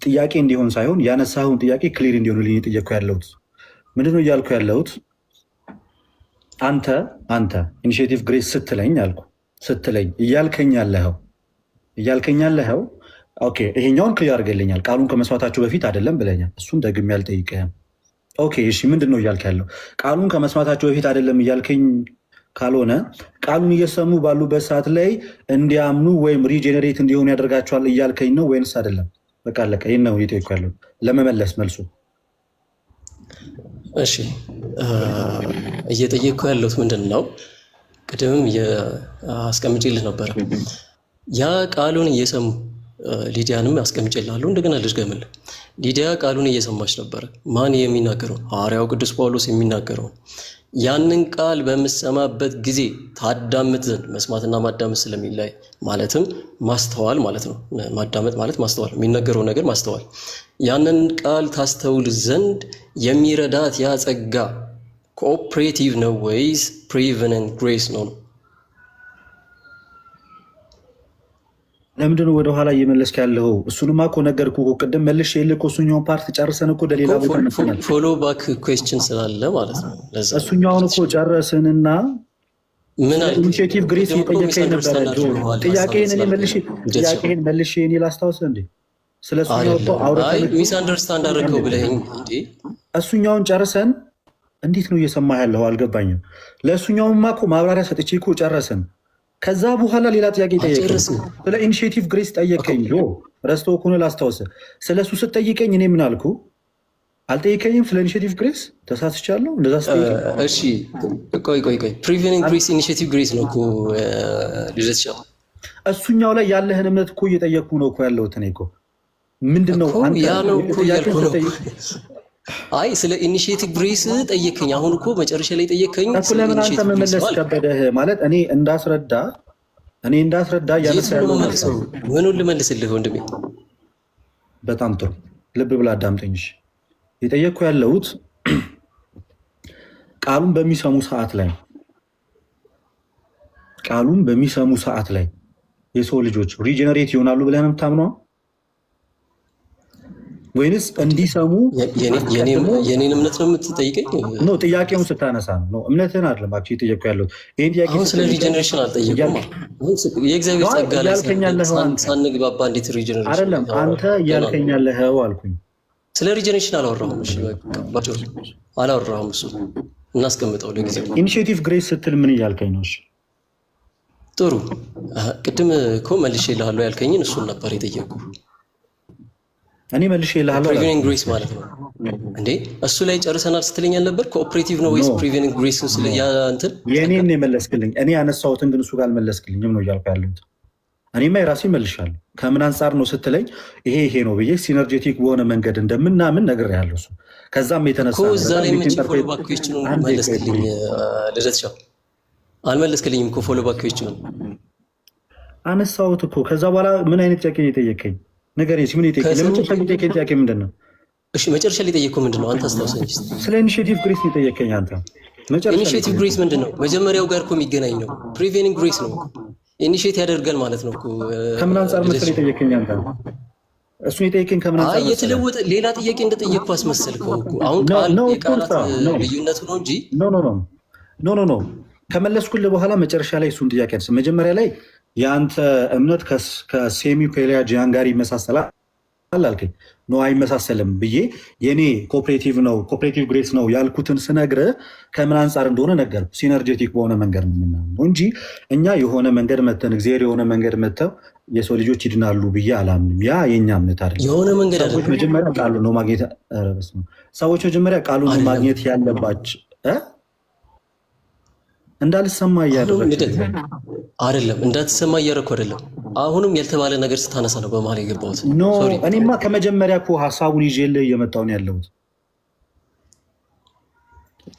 ጥያቄ እንዲሆን ሳይሆን ያነሳውን ጥያቄ ክሊር እንዲሆንልኝ እየጠየቅኩ ያለሁት ምንድነው እያልኩ ያለሁት? አንተ ኢኒሺዬቲቭ ግሬስ ስትለኝ አልኩ ስትለኝ እያልከኝ ያለኸው ኦኬ፣ ይሄኛውን ክሊር አድርገልኛል። ቃሉን ከመስማታችሁ በፊት አይደለም ብለኛል። እሱን ደግሜ አልጠይቅህም። ኦኬ እሺ፣ ምንድን ነው እያልክ ያለው? ቃሉን ከመስማታችሁ በፊት አይደለም እያልከኝ ካልሆነ ቃሉን እየሰሙ ባሉበት ሰዓት ላይ እንዲያምኑ ወይም ሪጀነሬት እንዲሆኑ ያደርጋቸዋል እያልከኝ ነው ወይንስ አይደለም? በቃ አለቀ። ይህን ነው እየጠየኩ ያለው ለመመለስ መልሱ። እሺ እየጠየኩ ያለሁት ምንድን ነው? ቅድምም አስቀምጬልህ ነበረ። ያ ቃሉን እየሰሙ ሊዲያንም አስቀምጬልሃለሁ፣ እንደገና ልድገምልህ። ሊዲያ ቃሉን እየሰማች ነበረ። ማን የሚናገረው? ሐዋርያው ቅዱስ ጳውሎስ የሚናገረው። ያንን ቃል በምሰማበት ጊዜ ታዳምጥ ዘንድ፣ መስማትና ማዳመጥ ስለሚለያይ ማለትም ማስተዋል ማለት ነው። ማዳመጥ ማለት ማስተዋል፣ የሚነገረው ነገር ማስተዋል። ያንን ቃል ታስተውል ዘንድ የሚረዳት ያ ጸጋ ኮኦፕሬቲቭ ነው ወይስ ፕሪቨነንት ግሬስ ነው? ለምንድን ነው ወደኋላ እየመለስክ ያለው? እሱንማ እኮ ነገርኩህ እኮ ቅድም መልሼ የልህ እኮ እሱኛውን ፓርት ጨርሰን እኮ ወደ ሌላ ቦታ ነበር። ፎሎ ባክ ኩዌስችን ስላለ ማለት ነው። ለዛ እሱኛውን እኮ ጨረስንና ምን ኢኒሺዬቲቭ ግሬስ እየጠየቀኝ ነበረ። ጥያቄህን መልሼ እኔ ላስታውስህ እንዴ? ስለ እሱኛው እኮ አውርተን ሚስ አንደርስታንድ አደረገው ብለኸኝ እንዴ? እሱኛውን ጨርሰን እንዴት ነው እየሰማህ ያለው? አልገባኝም። ለእሱኛውማ እኮ ማብራሪያ ሰጥቼ እኮ ጨረስን። ከዛ በኋላ ሌላ ጥያቄ ጠየቀኝ። ስለ ኢኒሺዬቲቭ ግሬስ ጠየቀኝ። ረስተው ከሆነ ላስታውስህ። ስለ እሱ ስትጠይቀኝ እኔ ምን አልኩ? አልጠየቀኝም ስለ ኢኒሺዬቲቭ ግሬስ። ተሳስቻለሁ? እንደዛ ስትጠይቀኝ እሺ፣ ቆይ ፕሪቬኒንግ ግሬስ ኢኒሺዬቲቭ ግሬስ ነው እኮ ልደት ይችላል። እሱኛው ላይ ያለህን እምነት እኮ እየጠየቅኩ ነው እኮ ያለሁት። እኔ እኮ ምንድን ነው ያ ነው እኮ እያልኩ ነው። አይ ስለ ኢኒሺዬቲቭ ግሬስ ጠየቀኝ። አሁን እኮ መጨረሻ ላይ ጠየቀኝ። ለምን አንተ መመለስ ከበደህ? ማለት እኔ እንዳስረዳ ያነሳለው ምኑን ልመልስልህ ወንድሜ? በጣም ጥሩ ልብ ብላ አዳምጠኝ። የጠየቅኩ ያለሁት ቃሉን በሚሰሙ ሰዓት ላይ የሰው ልጆች ሪጀነሬት ይሆናሉ ብለህ ነው የምታምነው ወይንስ እንዲሰሙ? የኔን እምነት ነው የምትጠይቀኝ? ጥያቄውን ስታነሳ ነው። እምነትህን አይደለም የጠየቅኩ ያለሁት። ይህን ጥያቄ ስለ ሪጀነሬሽን አልጠየቁም። የእግዚአብሔር ጸጋ ላይ ሳንግባባ እንዴት ሪጀነሬሽን አይደለም? አንተ እያልከኝ ያለኸው አልኩኝ። ስለ ሪጀነሬሽን አላወራሁም። እሺ አላወራሁም። እሱ እናስቀምጠው ለጊዜው። ኢኒሺዬቲቭ ግሬስ ስትል ምን እያልከኝ ነው? ጥሩ ቅድም እኮ መልሼልሃለሁ ያልከኝን እሱን ነበር የጠየቁ። እኔ መልሼልሃለሁ። ፕሪቬኒንግ ግሬስ ማለት ነው እንዴ? እሱ ላይ ጨርሰናል ስትለኝ አልነበር? ኮኦፕሬቲቭ ነው ወይስ ፕሪቬኒንግ ግሬስ? እንትን የእኔን የመለስክልኝ፣ እኔ ያነሳሁትን ግን እሱ ጋር አልመለስክልኝም ነው እያልኩ ያለሁት። እኔማ የራሴ መልሻለሁ። ከምን አንጻር ነው ስትለኝ ይሄ ነው ብዬ ሲነርጄቲክ በሆነ መንገድ እንደምናምን ነግሬሃለሁ። እሱ ከዛም የተነሳ እዛ ላይ መቼ ፎሎ ባክ ኩዌስችኑን መለስክልኝ? ልደት ሻው አልመለስክልኝም እኮ ፎሎ ባክ ኩዌስችኑን አነሳሁት እኮ። ከዛ በኋላ ምን አይነት ጥያቄ የጠየቀኝ ነገር ምን የጠየቀኝ ጥያቄ ምንድን ነው? እሺ መጨረሻ ላይ ጠየቀው ምንድን ነው? አንተ አስታውሰኝ። ስለ ኢኒሺዬቲቭ ግሬስ ነው የጠየቀኝ አንተ። ኢኒሺዬቲቭ ግሬስ ምንድን ነው? መጀመሪያው ጋር እኮ የሚገናኝ ነው። ፕሪቬኒንግ ግሬስ ነው። ኢኒሺዬት ያደርጋል ማለት ነው እኮ። ከምን አንጻር መሰለኝ የጠየቀኝ አንተ? እሱን የጠየቀኝ ከምን አንጻር መሰለኝ? የተለወጠ ሌላ ጥያቄ እንደጠየቅኩ አስመሰልከው እኮ። አሁን የቃላት ልዩነቱ ነው እንጂ ኖ ከመለስኩልህ በኋላ መጨረሻ ላይ እሱን ጥያቄ መጀመሪያ ላይ የአንተ እምነት ከሴሚ ፔላጂያን ጋር ይመሳሰላል አልከኝ ነው አይመሳሰልም ብዬ የኔ ኮኦፕሬቲቭ ነው ኮኦፕሬቲቭ ግሬስ ነው ያልኩትን ስነግርህ ከምን አንጻር እንደሆነ ነገርኩ። ሲነርጄቲክ በሆነ መንገድ ነው እንጂ እኛ የሆነ መንገድ መተን እግዚአብሔር የሆነ መንገድ መተው የሰው ልጆች ይድናሉ ብዬ አላምንም። ያ የኛ እምነት አይደለም። የሆነ መንገድ አይደለም። ሰዎች መጀመሪያ ቃሉን ነው ማግኘት ሰዎች መጀመሪያ ቃሉን ነው ማግኘት ያለባቸው። እንዳልሰማ እያደረግህ አይደለም፣ እንዳትሰማ እያደረኩ አይደለም። አሁንም ያልተባለ ነገር ስታነሳ ነው በመሀል የገባሁት። እኔማ ከመጀመሪያ እኮ ሀሳቡን ይዤልህ እየመጣሁ ነው ያለሁት።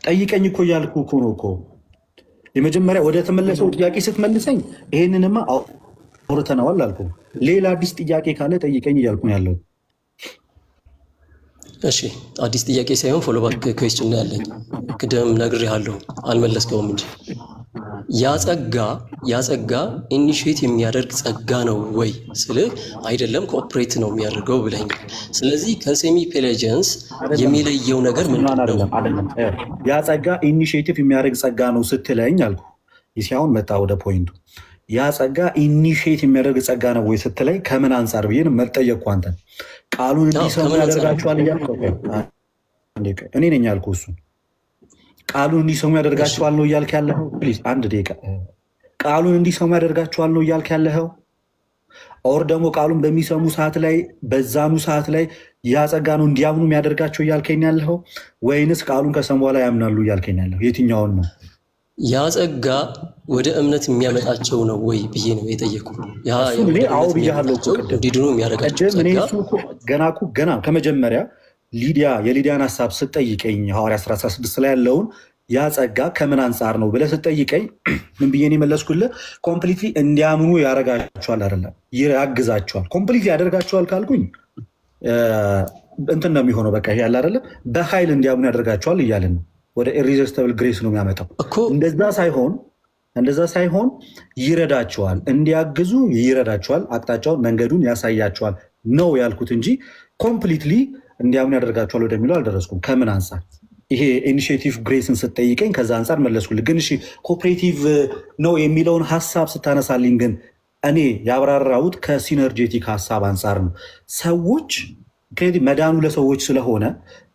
ጠይቀኝ እኮ እያልኩ እኮ ነው እኮ የመጀመሪያ ወደ ተመለሰው ጥያቄ ስትመልሰኝ ይሄንንማ አውርተነዋል አልኩ። ሌላ አዲስ ጥያቄ ካለ ጠይቀኝ እያልኩ ነው ያለሁት። እሺ አዲስ ጥያቄ ሳይሆን ፎሎ ባክ ኩዌስችን ነው ያለኝ። ቅድም ነግሬሃለሁ አልመለስከውም እንጂ ያ ጸጋ ኢኒሺዬት የሚያደርግ ጸጋ ነው ወይ ስልህ አይደለም ኮኦፕሬት ነው የሚያደርገው ብለኛል። ስለዚህ ከሴሚ ፔሌጀንስ የሚለየው ነገር ምንድን ነው? ያ ጸጋ ኢኒሺዬቲቭ የሚያደርግ ጸጋ ነው ስትለኝ አልኩ። ይሲያውን መጣ ወደ ፖይንቱ። ያ ጸጋ ኢኒሺዬት የሚያደርግ ጸጋ ነው ወይ ስትለኝ ከምን አንጻር ብዬ መጠየቅኩ። አንተን ቃሉን እንዲሰሙ ያደርጋቸዋል እያልኩ እኔ ነኝ ያልኩ። እሱ ቃሉን እንዲሰሙ ያደርጋቸዋል ነው እያልክ ያለኸው? ፕሊዝ አንድ ደቂቃ። ቃሉን እንዲሰሙ ያደርጋቸዋል ነው እያልክ ያለኸው? ኦር ደግሞ ቃሉን በሚሰሙ ሰዓት ላይ በዛኑ ሰዓት ላይ ያ ጸጋ ነው እንዲያምኑ የሚያደርጋቸው እያልከኝ ያለኸው? ወይንስ ቃሉን ከሰሙ በኋላ ያምናሉ እያልከኝ ያለኸው? የትኛውን ነው? ያ ጸጋ ወደ እምነት የሚያመጣቸው ነው ወይ ብዬ ነው የጠየቁ። አዎ ብያለሁ። እንዲድኑ የሚያደርጋቸው ገና ከመጀመሪያ የሊዲያን ሀሳብ ስጠይቀኝ ሐዋርያ 16 ላይ ያለውን ያ ጸጋ ከምን አንጻር ነው ብለህ ስጠይቀኝ ምን ብዬ ነው የመለስኩልህ? ኮምፕሊትሊ እንዲያምኑ ያደርጋቸዋል አይደለም ያግዛቸዋል። ኮምፕሊትሊ ያደርጋቸዋል ካልኩኝ እንትን ነው የሚሆነው። በቃ ይሄ ያለ አይደለም በኃይል እንዲያምኑ ያደርጋቸዋል እያልን ነው። ወደ ኢሪዘስተብል ግሬስ ነው የሚያመጣው። እንደዛ ሳይሆን ይረዳቸዋል፣ እንዲያግዙ ይረዳቸዋል፣ አቅጣጫውን መንገዱን ያሳያቸዋል ነው ያልኩት እንጂ ኮምፕሊትሊ እንዲያምኑ ያደርጋቸዋል ወደሚለው አልደረስኩም። ከምን አንጻር ይሄ ኢኒሺዬቲቭ ግሬስን ስትጠይቀኝ ከዛ አንጻር መለስኩልህ። ግን እሺ ኮኦፕሬቲቭ ነው የሚለውን ሀሳብ ስታነሳልኝ ግን እኔ ያብራራሁት ከሲነርጄቲክ ሀሳብ አንጻር ነው። ሰዎች መዳኑ ለሰዎች ስለሆነ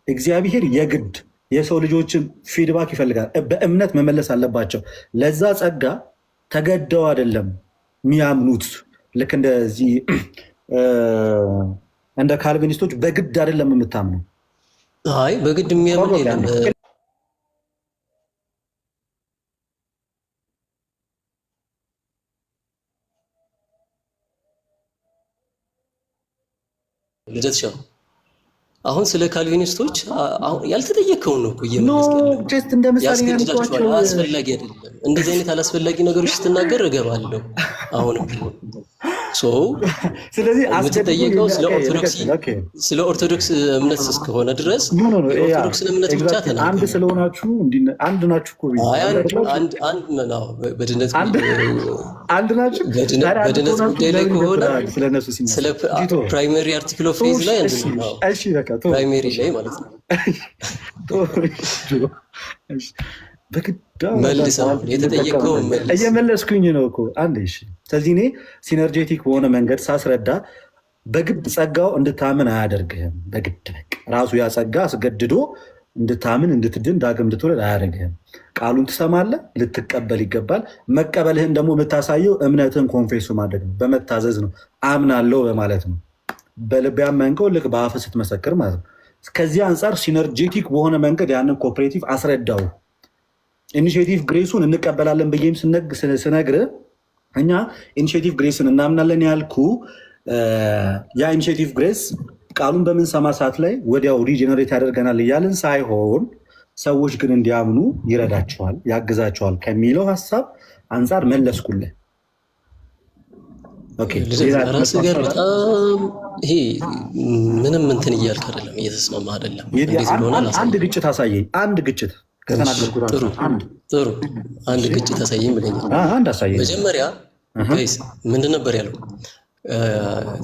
እግዚአብሔር የግድ የሰው ልጆችን ፊድባክ ይፈልጋል። በእምነት መመለስ አለባቸው። ለዛ ጸጋ ተገደው አይደለም የሚያምኑት። ልክ እንደዚህ እንደ ካልቪኒስቶች በግድ አይደለም የምታምነው። አይ በግድ የሚያምን የለም። ልደት ሻው አሁን ስለ ካልቪኒስቶች ያልተጠየቀውን ነው እኮ ያስገድዳቸዋል። አስፈላጊ አይደለም እንደዚህ አይነት አላስፈላጊ ነገሮች ስትናገር እገባለሁ። አሁንም ቢሆን ስለዚህ የምትጠየቀው ስለ ኦርቶዶክስ እምነት እስከሆነ ድረስ ኦርቶዶክስ እምነት ብቻ ተናገር። አንድ ስለሆናችሁ አንድ ናችሁ እኮ በድነት ጉዳይ ላይ ከሆነ ስለ ፕራይመሪ አርቲክል ኦፍ ፌዝ ላይ ፕራይሜሪ ላይ ማለት ነው መልሰው የተጠየቀው እየመለስኩኝ ነው እኮ አንዴ። እሺ ስለዚህ እኔ ሲነርጄቲክ በሆነ መንገድ ሳስረዳ በግድ ጸጋው እንድታምን አያደርግህም። በግድ ራሱ ያ ጸጋ አስገድዶ እንድታምን እንድትድን ዳግም እንድትወለድ አያደርግህም። ቃሉን ትሰማለህ፣ ልትቀበል ይገባል። መቀበልህን ደግሞ የምታሳየው እምነትን ኮንፌሱ ማድረግ ነው፣ በመታዘዝ ነው፣ አምናለሁ በማለት ነው። በልብ ያመንከው ልክ በአፍ ስትመሰክር ማለት ነው። ከዚህ አንጻር ሲነርጄቲክ በሆነ መንገድ ያንን ኮኦፕሬቲቭ አስረዳው። ኢኒሺዬቲቭ ግሬሱን እንቀበላለን ብዬም ስነግርህ እኛ ኢኒሺዬቲቭ ግሬስን እናምናለን ያልኩ ያ ኢኒሺዬቲቭ ግሬስ ቃሉን በምንሰማ ሰዓት ላይ ወዲያው ሪጀነሬት ያደርገናል እያልን ሳይሆን ሰዎች ግን እንዲያምኑ ይረዳቸዋል፣ ያግዛቸዋል ከሚለው ሀሳብ አንጻር መለስኩልህ። ራስ ጋር በጣም ይሄ ምንም እንትን እያልክ አይደለም፣ እየተስማማ አይደለም። አንድ ግጭት አሳየኝ። አንድ ግጭት ጥሩ አንድ ግጭት አሳየኝ ብለኛል። መጀመሪያ ምንድን ነበር ያለው?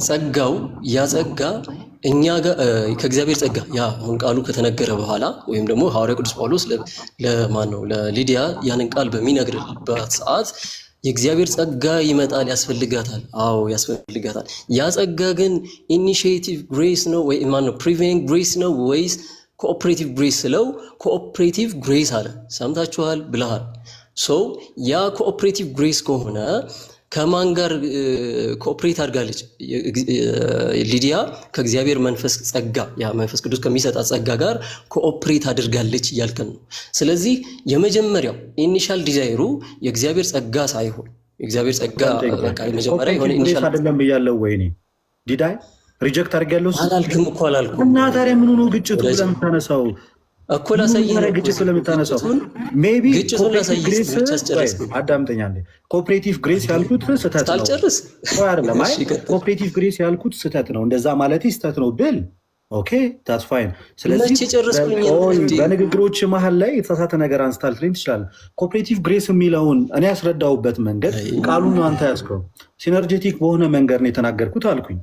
ጸጋው ያ ጸጋ እኛ ጋር ከእግዚአብሔር ጸጋ ያ አሁን ቃሉ ከተነገረ በኋላ ወይም ደግሞ ሐዋርያ ቅዱስ ጳውሎስ ለማን ነው ለሊዲያ ያንን ቃል በሚነግርበት ሰዓት የእግዚአብሔር ጸጋ ይመጣል፣ ያስፈልጋታል። አዎ ያስፈልጋታል። ያ ጸጋ ግን ኢኒሺዬቲቭ ግሬስ ነው ወይ ማነው ፕሪቬኒንግ ግሬስ ነው ወይስ ኮኦፕሬቲቭ ግሬስ ስለው ኮኦፕሬቲቭ ግሬስ አለ። ሰምታችኋል ብለሃል። ሶ ያ ኮኦፕሬቲቭ ግሬስ ከሆነ ከማን ጋር ኮኦፕሬት አድርጋለች? ሊዲያ ከእግዚአብሔር መንፈስ ጸጋ ያ መንፈስ ቅዱስ ከሚሰጣት ጸጋ ጋር ኮኦፕሬት አድርጋለች እያልከን ነው። ስለዚህ የመጀመሪያው ኢኒሻል ዲዛይሩ የእግዚአብሔር ጸጋ ሳይሆን የእግዚአብሔር ጸጋ በቃ የመጀመሪያ የሆነ ኢኒሻል አይደለም ብያለሁ። ወይኔ ዲዳይ ሪጀክት አድርጋለሁ አላልክም እኮ አላልኩም። እና ታዲያ ምን ሆኖ ግጭቱ ለምታነሳው እኮ ላሳይህ ነው ግጭቱ ለምታነሳው ሜቢ ግጭቱን ላሳይህ ብቻ አስጨርስ። አዳምጠኛ እንዴ ኮኦፕሬቲቭ ግሬስ ያልኩት ስህተት ነው አልጨርስ አይደለም። አይ ኮኦፕሬቲቭ ግሬስ ያልኩት ስህተት ነው እንደዛ ማለት ስህተት ነው ብል ኦኬ ታትስ ፋይን። ስለዚህ በንግግሮች መሀል ላይ የተሳሳተ ነገር አንስታል ትለኝ ትችላለህ። ኮኦፕሬቲቭ ግሬስ የሚለውን እኔ ያስረዳሁበት መንገድ ቃሉን አንተ ያዝከው ሲነርጄቲክ በሆነ መንገድ ነው የተናገርኩት አልኩኝ።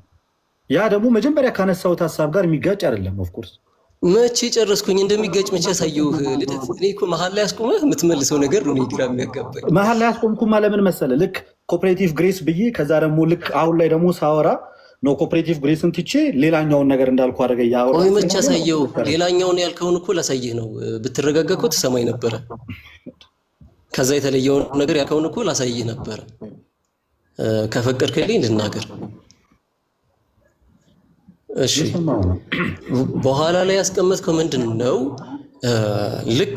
ያ ደግሞ መጀመሪያ ካነሳሁት ሀሳብ ጋር የሚጋጭ አይደለም። ኦፍኮርስ መቼ ጨረስኩኝ? እንደሚጋጭ መቼ ያሳየሁህ? ልደት እኔ እኮ መሀል ላይ አስቆመህ የምትመልሰው ነገር ነው ግራ የሚያጋባኝ። መሀል ላይ አስቆምኩማ ለምን መሰለህ? ልክ ኮኦፕሬቲቭ ግሬስ ብዬ ከዛ ደግሞ ልክ አሁን ላይ ደግሞ ሳወራ ነው ኮኦፕሬቲቭ ግሬስን ትቼ ሌላኛውን ነገር እንዳልኩ አደረገ። ያወራ ወይ መቼ ያሳየሁህ? ሌላኛውን ያልከውን እኮ ላሳይህ ነው። ብትረጋጋ እኮ ትሰማኝ ነበረ። ከዛ የተለየውን ነገር ያልከውን እኮ ላሳይህ ነበረ። ከፈቀድክልኝ እንድናገር እሺ። በኋላ ላይ ያስቀመጥከው ምንድን ነው? ልክ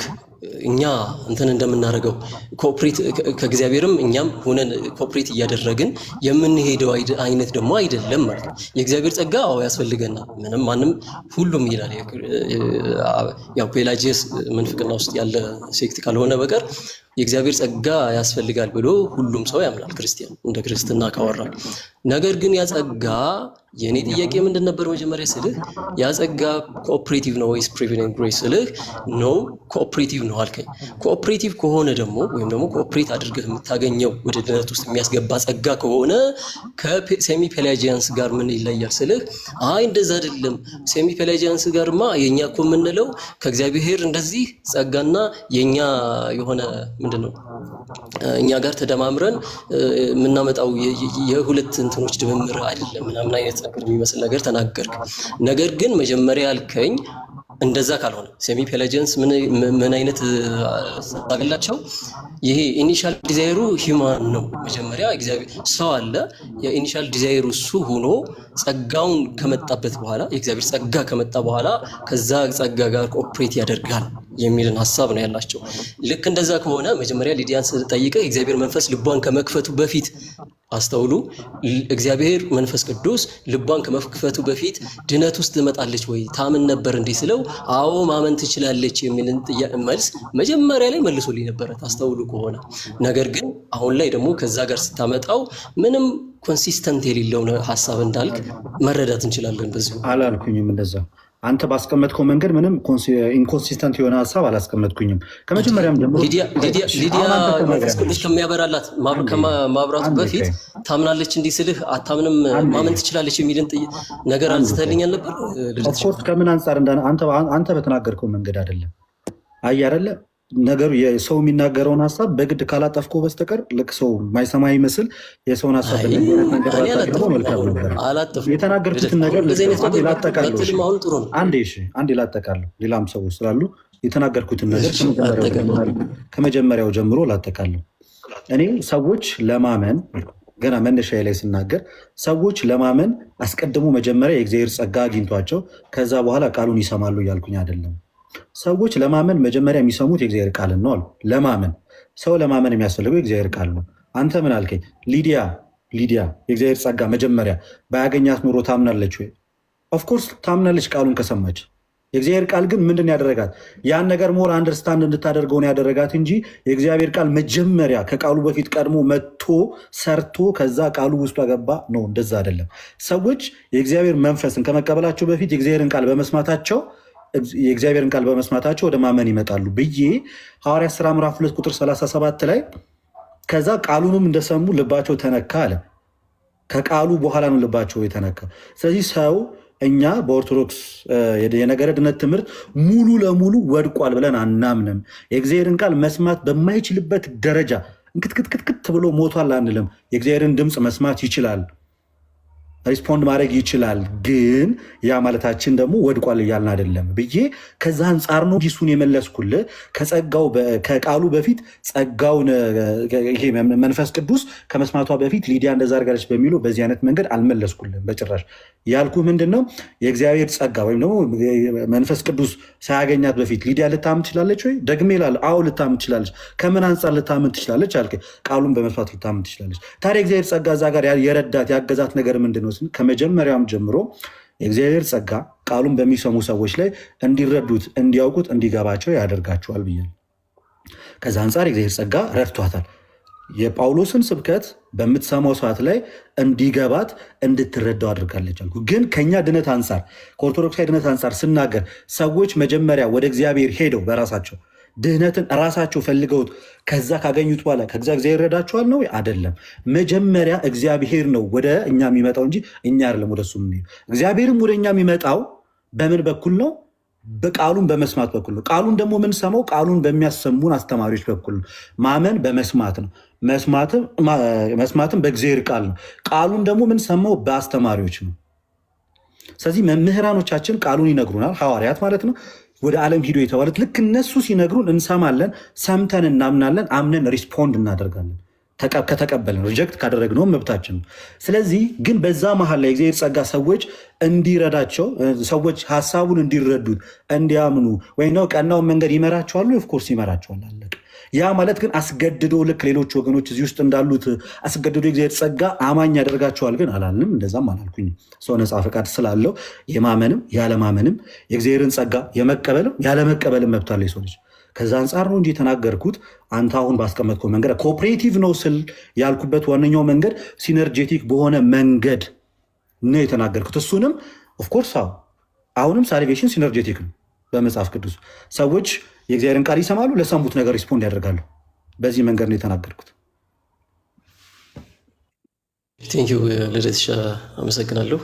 እኛ እንትን እንደምናደርገው ኮኦፕሬት ከእግዚአብሔርም እኛም ሆነን ኮኦፕሬት እያደረግን የምንሄደው አይነት ደግሞ አይደለም ማለት ነው። የእግዚአብሔር ጸጋ አዎ ያስፈልገናል። ምንም ማንም ሁሉም ይላል። ያው ፔላጂየስ መንፍቅና ውስጥ ያለ ሴክት ካልሆነ በቀር የእግዚአብሔር ጸጋ ያስፈልጋል ብሎ ሁሉም ሰው ያምናል፣ ክርስቲያን እንደ ክርስትና ካወራ። ነገር ግን ያ ጸጋ የኔ ጥያቄ ምንድን ነበር መጀመሪያ ስልህ ያ ጸጋ ኮኦፕሬቲቭ ነው ወይስ ፕሪቬኒንግ ግሬስ ስልህ ነው ኮኦፕሬቲቭ ነው አልከኝ። ኮኦፕሬቲቭ ከሆነ ደግሞ ወይም ደግሞ ኮኦፕሬት አድርገህ የምታገኘው ወደ ድነት ውስጥ የሚያስገባ ጸጋ ከሆነ ከሴሚ ፔላጂያንስ ጋር ምን ይለያል ስልህ አይ እንደዛ አይደለም። ሴሚ ፔላጂያንስ ጋርማ የኛ እኮ የምንለው ከእግዚአብሔር እንደዚህ ጸጋና የኛ የሆነ ምንድነው እኛ ጋር ተደማምረን የምናመጣው የሁለት እንትኖች ድምምር አይደለም ምናምን አይነት ነገር የሚመስል ነገር ተናገርክ። ነገር ግን መጀመሪያ ያልከኝ እንደዛ ካልሆነ ሴሚ ፔላጂያንስ ምን አይነት ታገላቸው? ይሄ ኢኒሻል ዲዛይሩ ሂማን ነው። መጀመሪያ እግዚአብሔር ሰው አለ። የኢኒሻል ዲዛይሩ እሱ ሆኖ ጸጋውን ከመጣበት በኋላ የእግዚአብሔር ጸጋ ከመጣ በኋላ ከዛ ጸጋ ጋር ኮኦፕሬት ያደርጋል የሚልን ሐሳብ ነው ያላቸው። ልክ እንደዛ ከሆነ መጀመሪያ ሊዲያን ስጠይቀ የእግዚአብሔር መንፈስ ልቧን ከመክፈቱ በፊት አስተውሉ። እግዚአብሔር መንፈስ ቅዱስ ልቧን ከመክፈቱ በፊት ድነት ውስጥ ትመጣለች ወይ ታምን ነበር እንዴ ስለው አዎ ማመን ትችላለች የሚልን መልስ መጀመሪያ ላይ መልሶልኝ ነበረ ታስተውሉ ከሆነ። ነገር ግን አሁን ላይ ደግሞ ከዛ ጋር ስታመጣው ምንም ኮንሲስተንት የሌለው ሐሳብ እንዳልክ መረዳት እንችላለን። በዚሁ አላልኩኝም እንደዛ አንተ ባስቀመጥከው መንገድ ምንም ኢንኮንሲስተንት የሆነ ሐሳብ አላስቀመጥኩኝም። ከመጀመሪያም ጀምሮ ሊዲያ መንፈስ ቅዱስ ከሚያበራላት ማብራቱ በፊት ታምናለች እንዲህ ስልህ አታምንም ማመን ትችላለች የሚልን ነገር አንስተልኛል ነበር። ኦፍኮርስ ከምን አንጻር አንተ በተናገርከው መንገድ አይደለም። አይ አይደለ ነገሩ የሰው የሚናገረውን ሐሳብ በግድ ካላጠፍከው በስተቀር ልክ ሰው ማይሰማ ይመስል የሰውን ሐሳብ የተናገርኩትን ነገር ላጠቃለሁ። አንዴ ላጠቃለሁ። ሌላም ሰዎች ስላሉ የተናገርኩትን ነገር ከመጀመሪያው ጀምሮ ላጠቃለሁ። እኔ ሰዎች ለማመን ገና መነሻዬ ላይ ስናገር ሰዎች ለማመን አስቀድሞ መጀመሪያ የእግዚአብሔር ጸጋ አግኝቷቸው ከዛ በኋላ ቃሉን ይሰማሉ እያልኩኝ አይደለም። ሰዎች ለማመን መጀመሪያ የሚሰሙት የእግዚአብሔር ቃልን ነው አሉ። ለማመን ሰው ለማመን የሚያስፈልገው የእግዚአብሔር ቃል ነው። አንተ ምን አልከኝ? ሊዲያ የእግዚአብሔር ጸጋ መጀመሪያ ባያገኛት ኑሮ ታምናለች ወይ? ኦፍኮርስ ታምናለች ቃሉን ከሰማች። የእግዚአብሔር ቃል ግን ምንድን ያደረጋት? ያን ነገር ሞር አንደርስታንድ እንድታደርገውን ያደረጋት እንጂ የእግዚአብሔር ቃል መጀመሪያ ከቃሉ በፊት ቀድሞ መጥቶ ሰርቶ ከዛ ቃሉ ውስጡ ገባ ነው። እንደዛ አይደለም። ሰዎች የእግዚአብሔር መንፈስን ከመቀበላቸው በፊት የእግዚአብሔርን ቃል በመስማታቸው ወደ ማመን ይመጣሉ ብዬ ሐዋርያት ሥራ ምዕራፍ 2 ቁጥር 37 ላይ ከዛ ቃሉንም እንደሰሙ ልባቸው ተነካ አለ። ከቃሉ በኋላ ነው ልባቸው የተነካ። ስለዚህ ሰው እኛ በኦርቶዶክስ የነገረ ድነት ትምህርት ሙሉ ለሙሉ ወድቋል ብለን አናምንም። የእግዚአብሔርን ቃል መስማት በማይችልበት ደረጃ እንክትክትክት ብሎ ሞቷል አንልም። የእግዚአብሔርን ድምፅ መስማት ይችላል፣ ሪስፖንድ ማድረግ ይችላል። ግን ያ ማለታችን ደግሞ ወድቋል እያልን አይደለም ብዬ ከዛ አንጻር ነው ጂሱን የመለስኩልህ። ከቃሉ በፊት ጸጋውን ይሄ መንፈስ ቅዱስ ከመስማቷ በፊት ሊዲያ እንደዛ አድርጋለች በሚለው በዚህ አይነት መንገድ አልመለስኩልህም በጭራሽ። ያልኩህ ምንድን ነው የእግዚአብሔር ጸጋ ወይም ደግሞ መንፈስ ቅዱስ ሳያገኛት በፊት ሊዲያ ልታምን ትችላለች ወይ? ደግሜ እላለሁ አዎ ልታምን ትችላለች። ከምን አንጻር ልታምን ትችላለች አልከኝ? ቃሉን በመስማት ልታምን ትችላለች። ታዲያ እግዚአብሔር ጸጋ እዛ ጋር የረዳት ያገዛት ነገር ምንድን ነው? ከመጀመሪያም ጀምሮ የእግዚአብሔር ጸጋ ቃሉን በሚሰሙ ሰዎች ላይ እንዲረዱት፣ እንዲያውቁት፣ እንዲገባቸው ያደርጋቸዋል ብዬ ነው። ከዛ አንጻር የእግዚአብሔር ጸጋ ረድቷታል። የጳውሎስን ስብከት በምትሰማው ሰዓት ላይ እንዲገባት እንድትረዳው አድርጋለች አልኩ። ግን ከኛ ድነት አንጻር ከኦርቶዶክሳዊ ድነት አንጻር ስናገር ሰዎች መጀመሪያ ወደ እግዚአብሔር ሄደው በራሳቸው ድህነትን ራሳቸው ፈልገውት ከዛ ካገኙት በኋላ ከእግዚአብሔር ይረዳቸዋል ነው አይደለም። መጀመሪያ እግዚአብሔር ነው ወደ እኛ የሚመጣው እንጂ እኛ አይደለም ወደ እሱ የምንሄደው። እግዚአብሔርም ወደ እኛ የሚመጣው በምን በኩል ነው? በቃሉን በመስማት በኩል ነው። ቃሉን ደግሞ የምንሰማው ቃሉን በሚያሰሙን አስተማሪዎች በኩል ነው። ማመን በመስማት ነው፣ መስማትም በእግዚአብሔር ቃል ነው። ቃሉን ደግሞ የምንሰማው በአስተማሪዎች ነው። ስለዚህ መምህራኖቻችን ቃሉን ይነግሩናል፣ ሐዋርያት ማለት ነው። ወደ ዓለም ሂዶ የተባሉት ልክ እነሱ ሲነግሩን እንሰማለን፣ ሰምተን እናምናለን፣ አምነን ሪስፖንድ እናደርጋለን። ከተቀበልን ሪጀክት ካደረግነውም መብታችን ነው። ስለዚህ ግን በዛ መሀል ላይ እግዚአብሔር ጸጋ ሰዎች እንዲረዳቸው ሰዎች ሀሳቡን እንዲረዱት እንዲያምኑ ወይ ነው ቀናውን መንገድ ይመራቸዋሉ። ኦፍኮርስ ይመራቸዋል፣ አለቀ። ያ ማለት ግን አስገድዶ ልክ ሌሎች ወገኖች እዚህ ውስጥ እንዳሉት አስገድዶ እግዚአብሔር ጸጋ አማኝ ያደርጋቸዋል ግን አላልንም፣ እንደዛም አላልኩኝ። ሰው ነፃ ፈቃድ ስላለው የማመንም ያለማመንም የእግዚአብሔርን ጸጋ የመቀበልም ያለመቀበልም መብት አለው የሰው ልጅ። ከዛ አንጻር ነው እንጂ የተናገርኩት አንተ አሁን ባስቀመጥከው መንገድ ኮኦፕሬቲቭ ነው ስል ያልኩበት ዋነኛው መንገድ ሲነርጄቲክ በሆነ መንገድ ነው የተናገርኩት። እሱንም ኦፍኮርስ አሁንም ሳልቬሽን ሲነርጄቲክ ነው በመጽሐፍ ቅዱስ። ሰዎች የእግዚአብሔርን ቃል ይሰማሉ፣ ለሰሙት ነገር ሪስፖንድ ያደርጋሉ። በዚህ መንገድ ነው የተናገርኩት። ቴንኪው ልደትሻ፣ አመሰግናለሁ።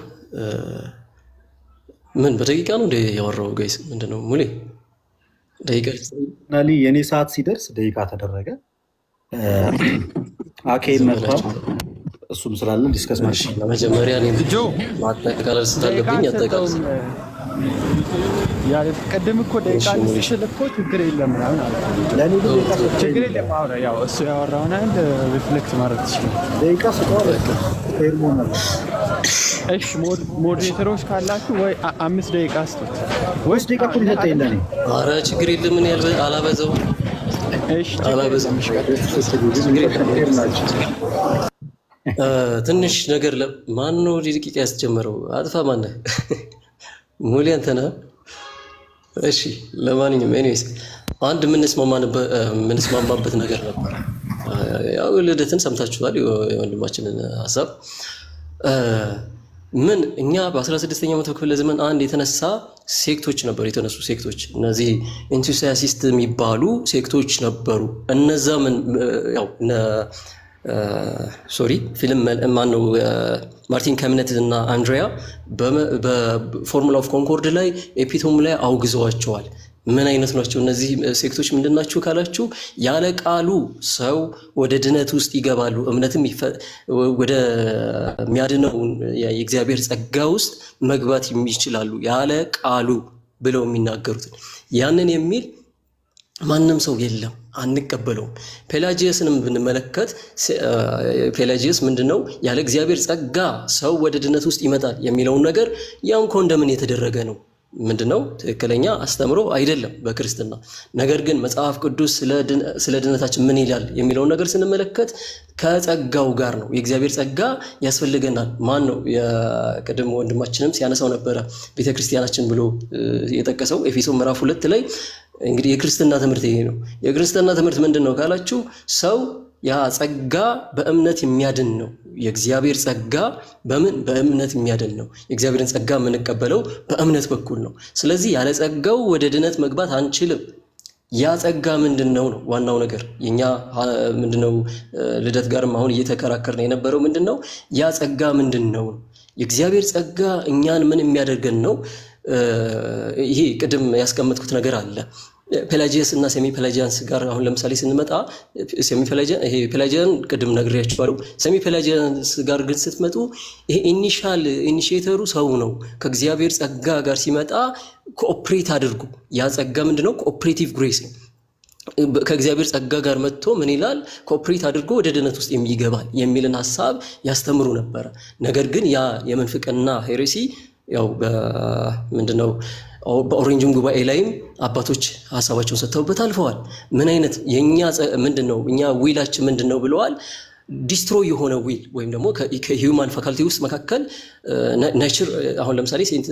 ምን በደቂቃ ነው እንደ ያወራው ጋይስ? ምንድነው ሙሌ ደቂቃ የኔ ሰዓት ሲደርስ ደቂቃ ተደረገ። አኬን መጥቷል፣ እሱም ስላለ ዲስከስ መጀመሪያ ማጠቃለል ስላለብኝ ያጠቃልል። ቀደም እኮ ደቂቃ ስል እኮ ችግር የለም ምናምን አለ። ችግር የለም አውራ፣ ያው እሱ ያወራውን አንድ ሪፍሌክት ማድረግ ትችላል። ደቂቃ ስጠዋል። እሺ ሞዴሬተሮች ካላችሁ ወይ 5 ደቂቃ ስጡት። ወይስ ደቂቃ እኮ ሊሰጠ የለን? ኧረ ችግር የለም። ምን አላበዛውም። እሺ አላበዛም። ትንሽ ነገር ማን ነው ደቂቃ ያስጀመረው? አጥፋ ማነህ? ሙሌ አንተ ነህ? እሺ ለማንኛውም ኤኒዌይስ አንድ የምንስማማበት ነገር ነበር። ያው ልደትን ሰምታችኋል፣ የወንድማችንን ሀሳብ። ምን እኛ በ16ኛው መቶ ክፍለ ዘመን አንድ የተነሳ ሴክቶች ነበሩ፣ የተነሱ ሴክቶች፣ እነዚህ ኢንቱሲያሲስት የሚባሉ ሴክቶች ነበሩ። እነዛ ምን ያው ፊልም ማነው ማርቲን ከምነት እና አንድሪያ በፎርሙላ ኦፍ ኮንኮርድ ላይ ኤፒቶም ላይ አውግዘዋቸዋል። ምን አይነት ናቸው እነዚህ ሴክቶች? ምንድን ናቸው ካላችሁ ያለ ቃሉ ሰው ወደ ድነት ውስጥ ይገባሉ፣ እምነትም ወደ ሚያድነው የእግዚአብሔር ጸጋ ውስጥ መግባት ይችላሉ ያለ ቃሉ ብለው የሚናገሩትን ያንን የሚል ማንም ሰው የለም፣ አንቀበለውም። ፔላጂየስንም ብንመለከት ፔላጂየስ ምንድነው ያለ እግዚአብሔር ጸጋ ሰው ወደ ድነት ውስጥ ይመጣል የሚለውን ነገር ያም ኮንደምን የተደረገ ነው። ምንድነው ትክክለኛ አስተምሮ አይደለም በክርስትና። ነገር ግን መጽሐፍ ቅዱስ ስለ ድነታችን ምን ይላል የሚለውን ነገር ስንመለከት ከጸጋው ጋር ነው። የእግዚአብሔር ጸጋ ያስፈልገናል። ማን ነው የቅድም ወንድማችንም ሲያነሳው ነበረ ቤተክርስቲያናችን ብሎ የጠቀሰው ኤፌሶን ምዕራፍ 2 ላይ እንግዲህ የክርስትና ትምህርት ይሄ ነው። የክርስትና ትምህርት ምንድን ነው ካላችሁ ሰው ያ ጸጋ በእምነት የሚያድን ነው። የእግዚአብሔር ጸጋ በእምነት የሚያድን ነው። የእግዚአብሔርን ጸጋ የምንቀበለው በእምነት በኩል ነው። ስለዚህ ያለ ጸጋው ወደ ድነት መግባት አንችልም። ያ ጸጋ ምንድነው ነው ዋናው ነገር። የኛ ምንድነው ልደት ጋርም አሁን እየተከራከርን የነበረው ምንድነው ያ ጸጋ ምንድነው? የእግዚአብሔር ጸጋ እኛን ምን የሚያደርገን ነው? ይሄ ቅድም ያስቀመጥኩት ነገር አለ። ፔላጂየስ እና ሴሚ ፔላጂያንስ ጋር አሁን ለምሳሌ ስንመጣ ሴሚ ፔላጂያን ይሄ ፔላጂያን ቅድም ነግሬያችኋለሁ። ሴሚ ፔላጂያንስ ጋር ግን ስትመጡ ይሄ ኢኒሺዬተሩ ሰው ነው። ከእግዚአብሔር ጸጋ ጋር ሲመጣ ኮኦፕሬት አድርጉ። ያ ጸጋ ምንድነው? ኮኦፕሬቲቭ ግሬስ ነው። ከእግዚአብሔር ጸጋ ጋር መጥቶ ምን ይላል? ኮኦፕሬት አድርጎ ወደ ድነት ውስጥ የሚገባል የሚልን ሐሳብ ያስተምሩ ነበረ። ነገር ግን ያ የመንፍቅና ሄሬሲ ያው ምንድነው በኦሬንጅም ጉባኤ ላይም አባቶች ሐሳባቸውን ሰጥተውበት አልፈዋል። ምን አይነት የኛ ምንድነው እኛ ዊላችን ምንድነው ብለዋል? ዲስትሮይ የሆነ ዊል ወይም ደግሞ ከሂውማን ፋካልቲ ውስጥ መካከል ኔቸር አሁን ለምሳሌ ሴንት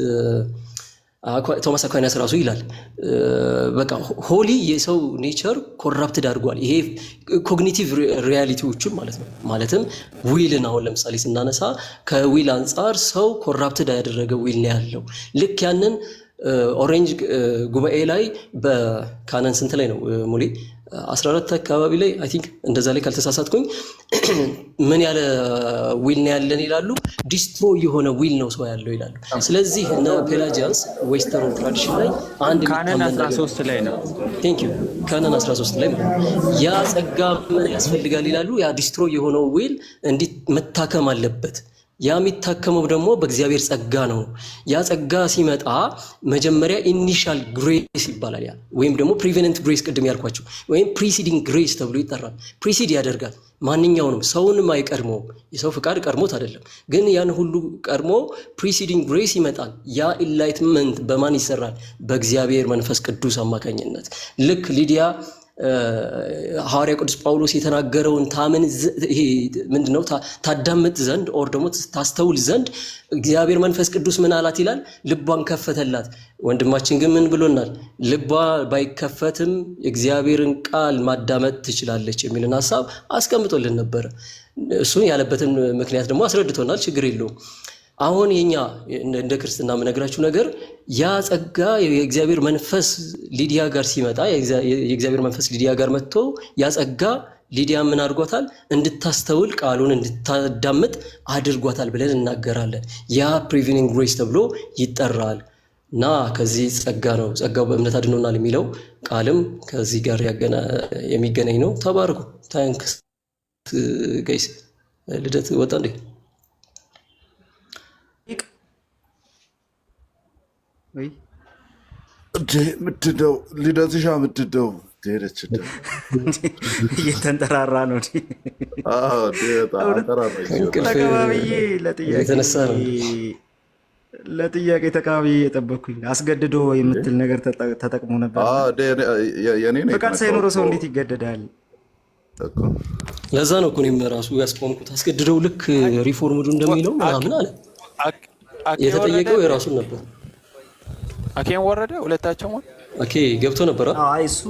ቶማስ አኳይናስ ራሱ ይላል በቃ ሆሊ የሰው ኔቸር ኮራፕትድ አድርጓል። ይሄ ኮግኒቲቭ ሪያሊቲዎችን ማለት ነው። ማለትም ዊልን አሁን ለምሳሌ ስናነሳ ከዊል አንጻር ሰው ኮራፕትድ ያደረገ ዊል ነው ያለው። ልክ ያንን ኦሬንጅ ጉባኤ ላይ በካነን ስንት ላይ ነው ሙሌ 14 አካባቢ ላይ አይ ቲንክ እንደዛ ላይ ካልተሳሳትኩኝ ምን ያለ ዊል ነው ያለን ይላሉ። ዲስትሮይ የሆነ ዊል ነው ሰው ያለው ይላሉ። ስለዚህ እነ ፔላጂያንስ ዌስተርን ትራዲሽን ላይ አንድ ካነን 13 ላይ ነው። ቴንክ ዩ ካነን 13 ላይ ያ ጸጋ ምን ያስፈልጋል ይላሉ። ያ ዲስትሮይ የሆነው ዊል እንዲህ መታከም አለበት። ያ የሚታከመው ደግሞ በእግዚአብሔር ጸጋ ነው። ያ ጸጋ ሲመጣ መጀመሪያ ኢኒሻል ግሬስ ይባላል። ያ ወይም ደግሞ ፕሪቬነንት ግሬስ ቅድም ያልኳቸው ወይም ፕሪሲዲንግ ግሬስ ተብሎ ይጠራል። ፕሪሲድ ያደርጋል ማንኛውንም ሰውንም አይቀድመውም። የሰው ፍቃድ ቀድሞት አይደለም፣ ግን ያን ሁሉ ቀድሞ ፕሪሲዲንግ ግሬስ ይመጣል። ያ ኢንላይትመንት በማን ይሰራል? በእግዚአብሔር መንፈስ ቅዱስ አማካኝነት። ልክ ሊዲያ ሐዋርያ ቅዱስ ጳውሎስ የተናገረውን ታምን ይሄ ምንድነው ታዳምጥ ዘንድ ኦር ደግሞ ታስተውል ዘንድ እግዚአብሔር መንፈስ ቅዱስ ምን አላት ይላል? ልቧን ከፈተላት። ወንድማችን ግን ምን ብሎናል? ልቧ ባይከፈትም እግዚአብሔርን ቃል ማዳመጥ ትችላለች የሚልን ሐሳብ አስቀምጦልን ነበረ። እሱን ያለበትን ምክንያት ደግሞ አስረድቶናል። ችግር የለውም። አሁን የኛ እንደ ክርስትና የምነግራችሁ ነገር ያ ጸጋ የእግዚአብሔር መንፈስ ሊዲያ ጋር ሲመጣ የእግዚአብሔር መንፈስ ሊዲያ ጋር መጥቶ ያ ጸጋ ሊዲያ ምን አድርጓታል? እንድታስተውል ቃሉን እንድታዳምጥ አድርጓታል ብለን እናገራለን። ያ ፕሪቪኒንግ ግሬስ ተብሎ ይጠራል። እና ከዚህ ጸጋ ነው ጸጋው በእምነት አድኖናል የሚለው ቃልም ከዚህ ጋር የሚገናኝ ነው። ተባረኩ። ታንክስ ጋይስ። ልደት ወጣ እንዴ? ምትደው ልደትሻ ምትደው ደረች እየተንጠራራ ነው። ተቀባብዬ ለጥያቄ ተቀባብዬ የጠበኩኝ አስገድዶ የምትል ነገር ተጠቅሞ ነበር። ፈቃድ ሳይኖረው ሰው እንዴት ይገደዳል? ለዛ ነው እኮ እኔም ራሱ ያስቆምኩት። አስገድደው ልክ ሪፎርምዱ እንደሚለው ምናምን አለ። የተጠየቀው የራሱን ነበር። አኬን ወረደ ሁለታቸው ኦኬ ገብቶ ነበር። አይ እሱ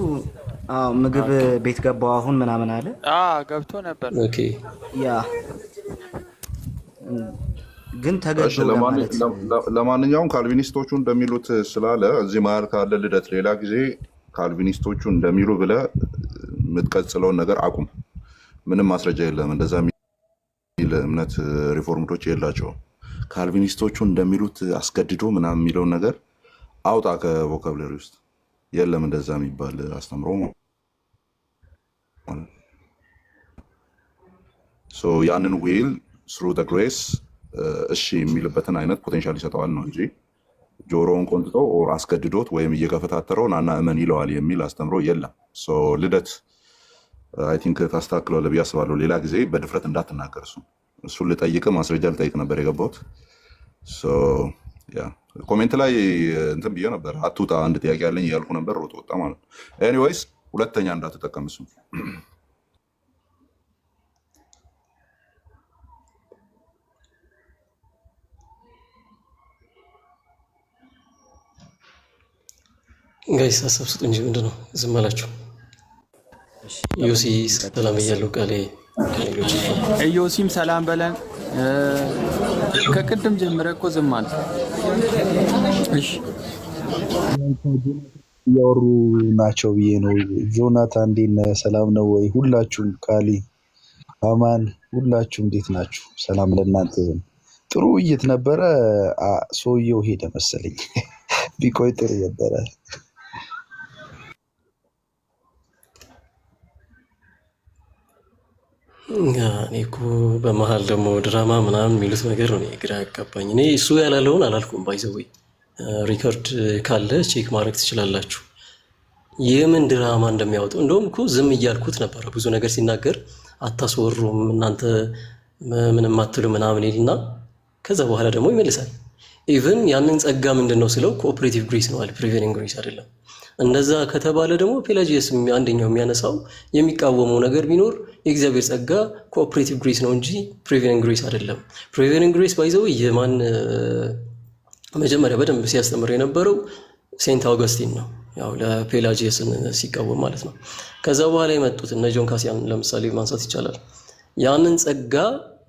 ምግብ ቤት ገባው አሁን ምናምን አለ። ገብቶ ነበር። ኦኬ ያ ግን ተገዶ ማለት ለማንኛውም ካልቪኒስቶቹ እንደሚሉት ስላለ እዚህ መሀል ካለ ልደት ሌላ ጊዜ ካልቪኒስቶቹ እንደሚሉ ብለ የምትቀጽለውን ነገር አቁም። ምንም ማስረጃ የለም። እንደዛ የሚል እምነት ሪፎርምዶች የላቸውም። ካልቪኒስቶቹ እንደሚሉት አስገድዶ ምናምን የሚለውን ነገር አውጣ ከቮካብለሪ ውስጥ። የለም እንደዛ የሚባል አስተምሮ። ያንን ዊል ስሩ ዘ ግሬስ እሺ የሚልበትን አይነት ፖቴንሻል ይሰጠዋል ነው እንጂ ጆሮውን ቆንጥጦ ኦር አስገድዶት ወይም እየከፈታተረው ናና እመን ይለዋል የሚል አስተምሮ የለም። ልደት አይ ቲንክ ታስተካክለዋለህ ብዬ አስባለሁ። ሌላ ጊዜ በድፍረት እንዳትናገር። እሱን ልጠይቅ ማስረጃ ልጠይቅ ነበር የገባሁት። ኮሜንት ላይ እንትን ብዬ ነበር፣ አትውጣ አንድ ጥያቄ ያለኝ እያልኩ ነበር። ሮጥ ወጣ ማለት ነው። ኤኒዌይስ ሁለተኛ እንዳትጠቀም እሱ። ጋይስ ሀሳብ ስጡ እንጂ ምንድን ነው ዝም አላችሁ? ዮሲ ሰላም እያለው ቃሌ ዮሲም ሰላም በለን። ከቅድም ጀምረ እኮ ዝም አለ። እሺ እያወሩ ናቸው ብዬ ነው። ጆናታን እንዴት ነህ? ሰላም ነው ወይ? ሁላችሁም ካሊ አማን ሁላችሁም እንዴት ናችሁ? ሰላም ለእናንተ። ጥሩ ውይይት ነበረ። ሰውየው ሄደ መሰለኝ። ቢቆይ ጥሩ ነበረ። እኔ እኮ በመሀል ደግሞ ድራማ ምናምን የሚሉት ነገር ነው ግራ ያጋባኝ። እኔ እሱ ያላለውን አላልኩም። ባይዘዌ ሪከርድ ካለ ቼክ ማድረግ ትችላላችሁ። የምን ድራማ እንደሚያወጡ እንደውም እኮ ዝም እያልኩት ነበረ። ብዙ ነገር ሲናገር አታስወሩም እናንተ ምንም አትሉ ምናምን ይልና ከዛ በኋላ ደግሞ ይመልሳል። ኢቭን ያንን ጸጋ ምንድን ነው ስለው ኮኦፕሬቲቭ ግሬስ ነው አለ፣ ፕሪቬኒንግ ግሬስ አይደለም። እንደዛ ከተባለ ደግሞ ፔላጂየስ አንደኛው የሚያነሳው የሚቃወመው ነገር ቢኖር የእግዚአብሔር ጸጋ ኮኦፕሬቲቭ ግሬስ ነው እንጂ ፕሪቬኒንግ ግሬስ አይደለም። ፕሪቬኒንግ ግሬስ ባይዘው የማን መጀመሪያ በደንብ ሲያስተምር የነበረው ሴንት አውገስቲን ነው፣ ያው ለፔላጂየስን ሲቃወም ማለት ነው። ከዛ በኋላ የመጡት እነ ጆን ካሲያን ለምሳሌ ማንሳት ይቻላል። ያንን ጸጋ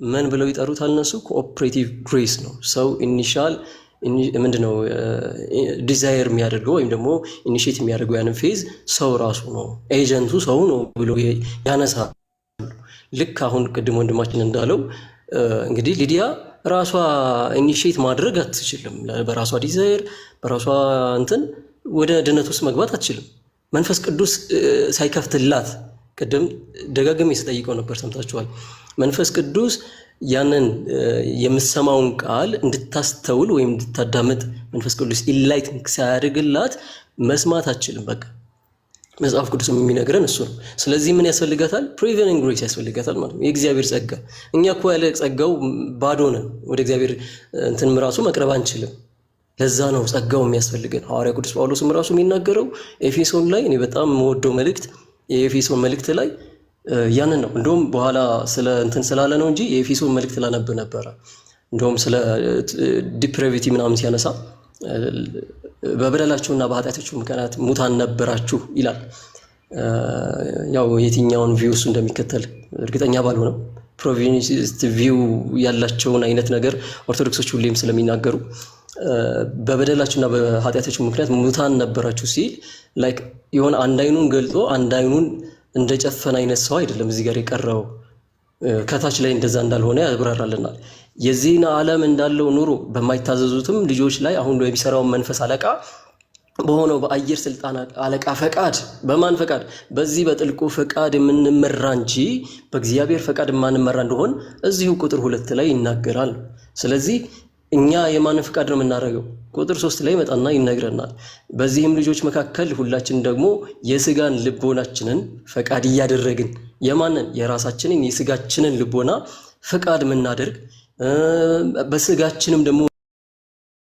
ምን ብለው ይጠሩታል እነሱ? ኮኦፕሬቲቭ ግሬስ ነው። ሰው ኢኒሻል ምንድነው ዲዛየር የሚያደርገው ወይም ደግሞ ኢኒሼት የሚያደርገው ያንን ፌዝ ሰው ራሱ ነው፣ ኤጀንቱ ሰው ነው ብሎ ያነሳል። ልክ አሁን ቅድም ወንድማችን እንዳለው እንግዲህ ሊዲያ ራሷ ኢኒሼት ማድረግ አትችልም። በራሷ ዲዛየር በራሷ እንትን ወደ ድነት ውስጥ መግባት አትችልም። መንፈስ ቅዱስ ሳይከፍትላት ቅድም ደጋግሜ ስጠይቀው ነበር፣ ሰምታችኋል። መንፈስ ቅዱስ ያንን የምትሰማውን ቃል እንድታስተውል ወይም እንድታዳምጥ መንፈስ ቅዱስ ኢንላይትንግ ሳያደርግላት መስማት አትችልም። በቃ መጽሐፍ ቅዱስ የሚነግረን እሱ ነው። ስለዚህ ምን ያስፈልጋታል? ፕሪቬኒንግ ግሬስ ያስፈልጋታል ማለት ነው፣ የእግዚአብሔር ጸጋ። እኛ እኮ ያለ ጸጋው ባዶ ነን፣ ወደ እግዚአብሔር እንትንም ራሱ መቅረብ አንችልም። ለዛ ነው ጸጋው የሚያስፈልገን። ሐዋርያ ቅዱስ ጳውሎስም ራሱ የሚናገረው ኤፌሶን ላይ፣ እኔ በጣም የምወደው መልእክት የኤፌሶን መልእክት ላይ ያንን ነው። እንደውም በኋላ ስለ እንትን ስላለ ነው እንጂ የኤፌሶን መልእክት ላነብ ነበረ። እንደውም ስለ ዲፕሬቪቲ ምናምን ሲያነሳ በበደላችሁና በኃጢአታችሁ ምክንያት ሙታን ነበራችሁ ይላል። ያው የትኛውን ቪው እሱ እንደሚከተል እርግጠኛ ባልሆነም ፕሮቪኒስት ቪው ያላቸውን አይነት ነገር ኦርቶዶክሶች ሁሌም ስለሚናገሩ በበደላችሁና በኃጢአታችሁ ምክንያት ሙታን ነበራችሁ ሲል ላይክ የሆነ አንድ አይኑን ገልጦ አንድ አይኑን እንደጨፈነ አይነት ሰው አይደለም እዚህ ጋር የቀረው። ከታች ላይ እንደዛ እንዳልሆነ ያብራራልናል። የዚህን ዓለም እንዳለው ኑሮ በማይታዘዙትም ልጆች ላይ አሁን የሚሰራውን መንፈስ አለቃ በሆነው በአየር ስልጣን አለቃ ፈቃድ፣ በማን ፈቃድ? በዚህ በጥልቁ ፈቃድ የምንመራ እንጂ በእግዚአብሔር ፈቃድ የማንመራ እንደሆን እዚሁ ቁጥር 2 ላይ ይናገራል። ስለዚህ እኛ የማን ፈቃድ ነው የምናደርገው? ቁጥር 3 ላይ መጣና ይነግረናል። በዚህም ልጆች መካከል ሁላችን ደግሞ የስጋን ልቦናችንን ፈቃድ እያደረግን የማንን? የራሳችንን የስጋችንን ልቦና ፈቃድ የምናደርግ በስጋችንም ደግሞ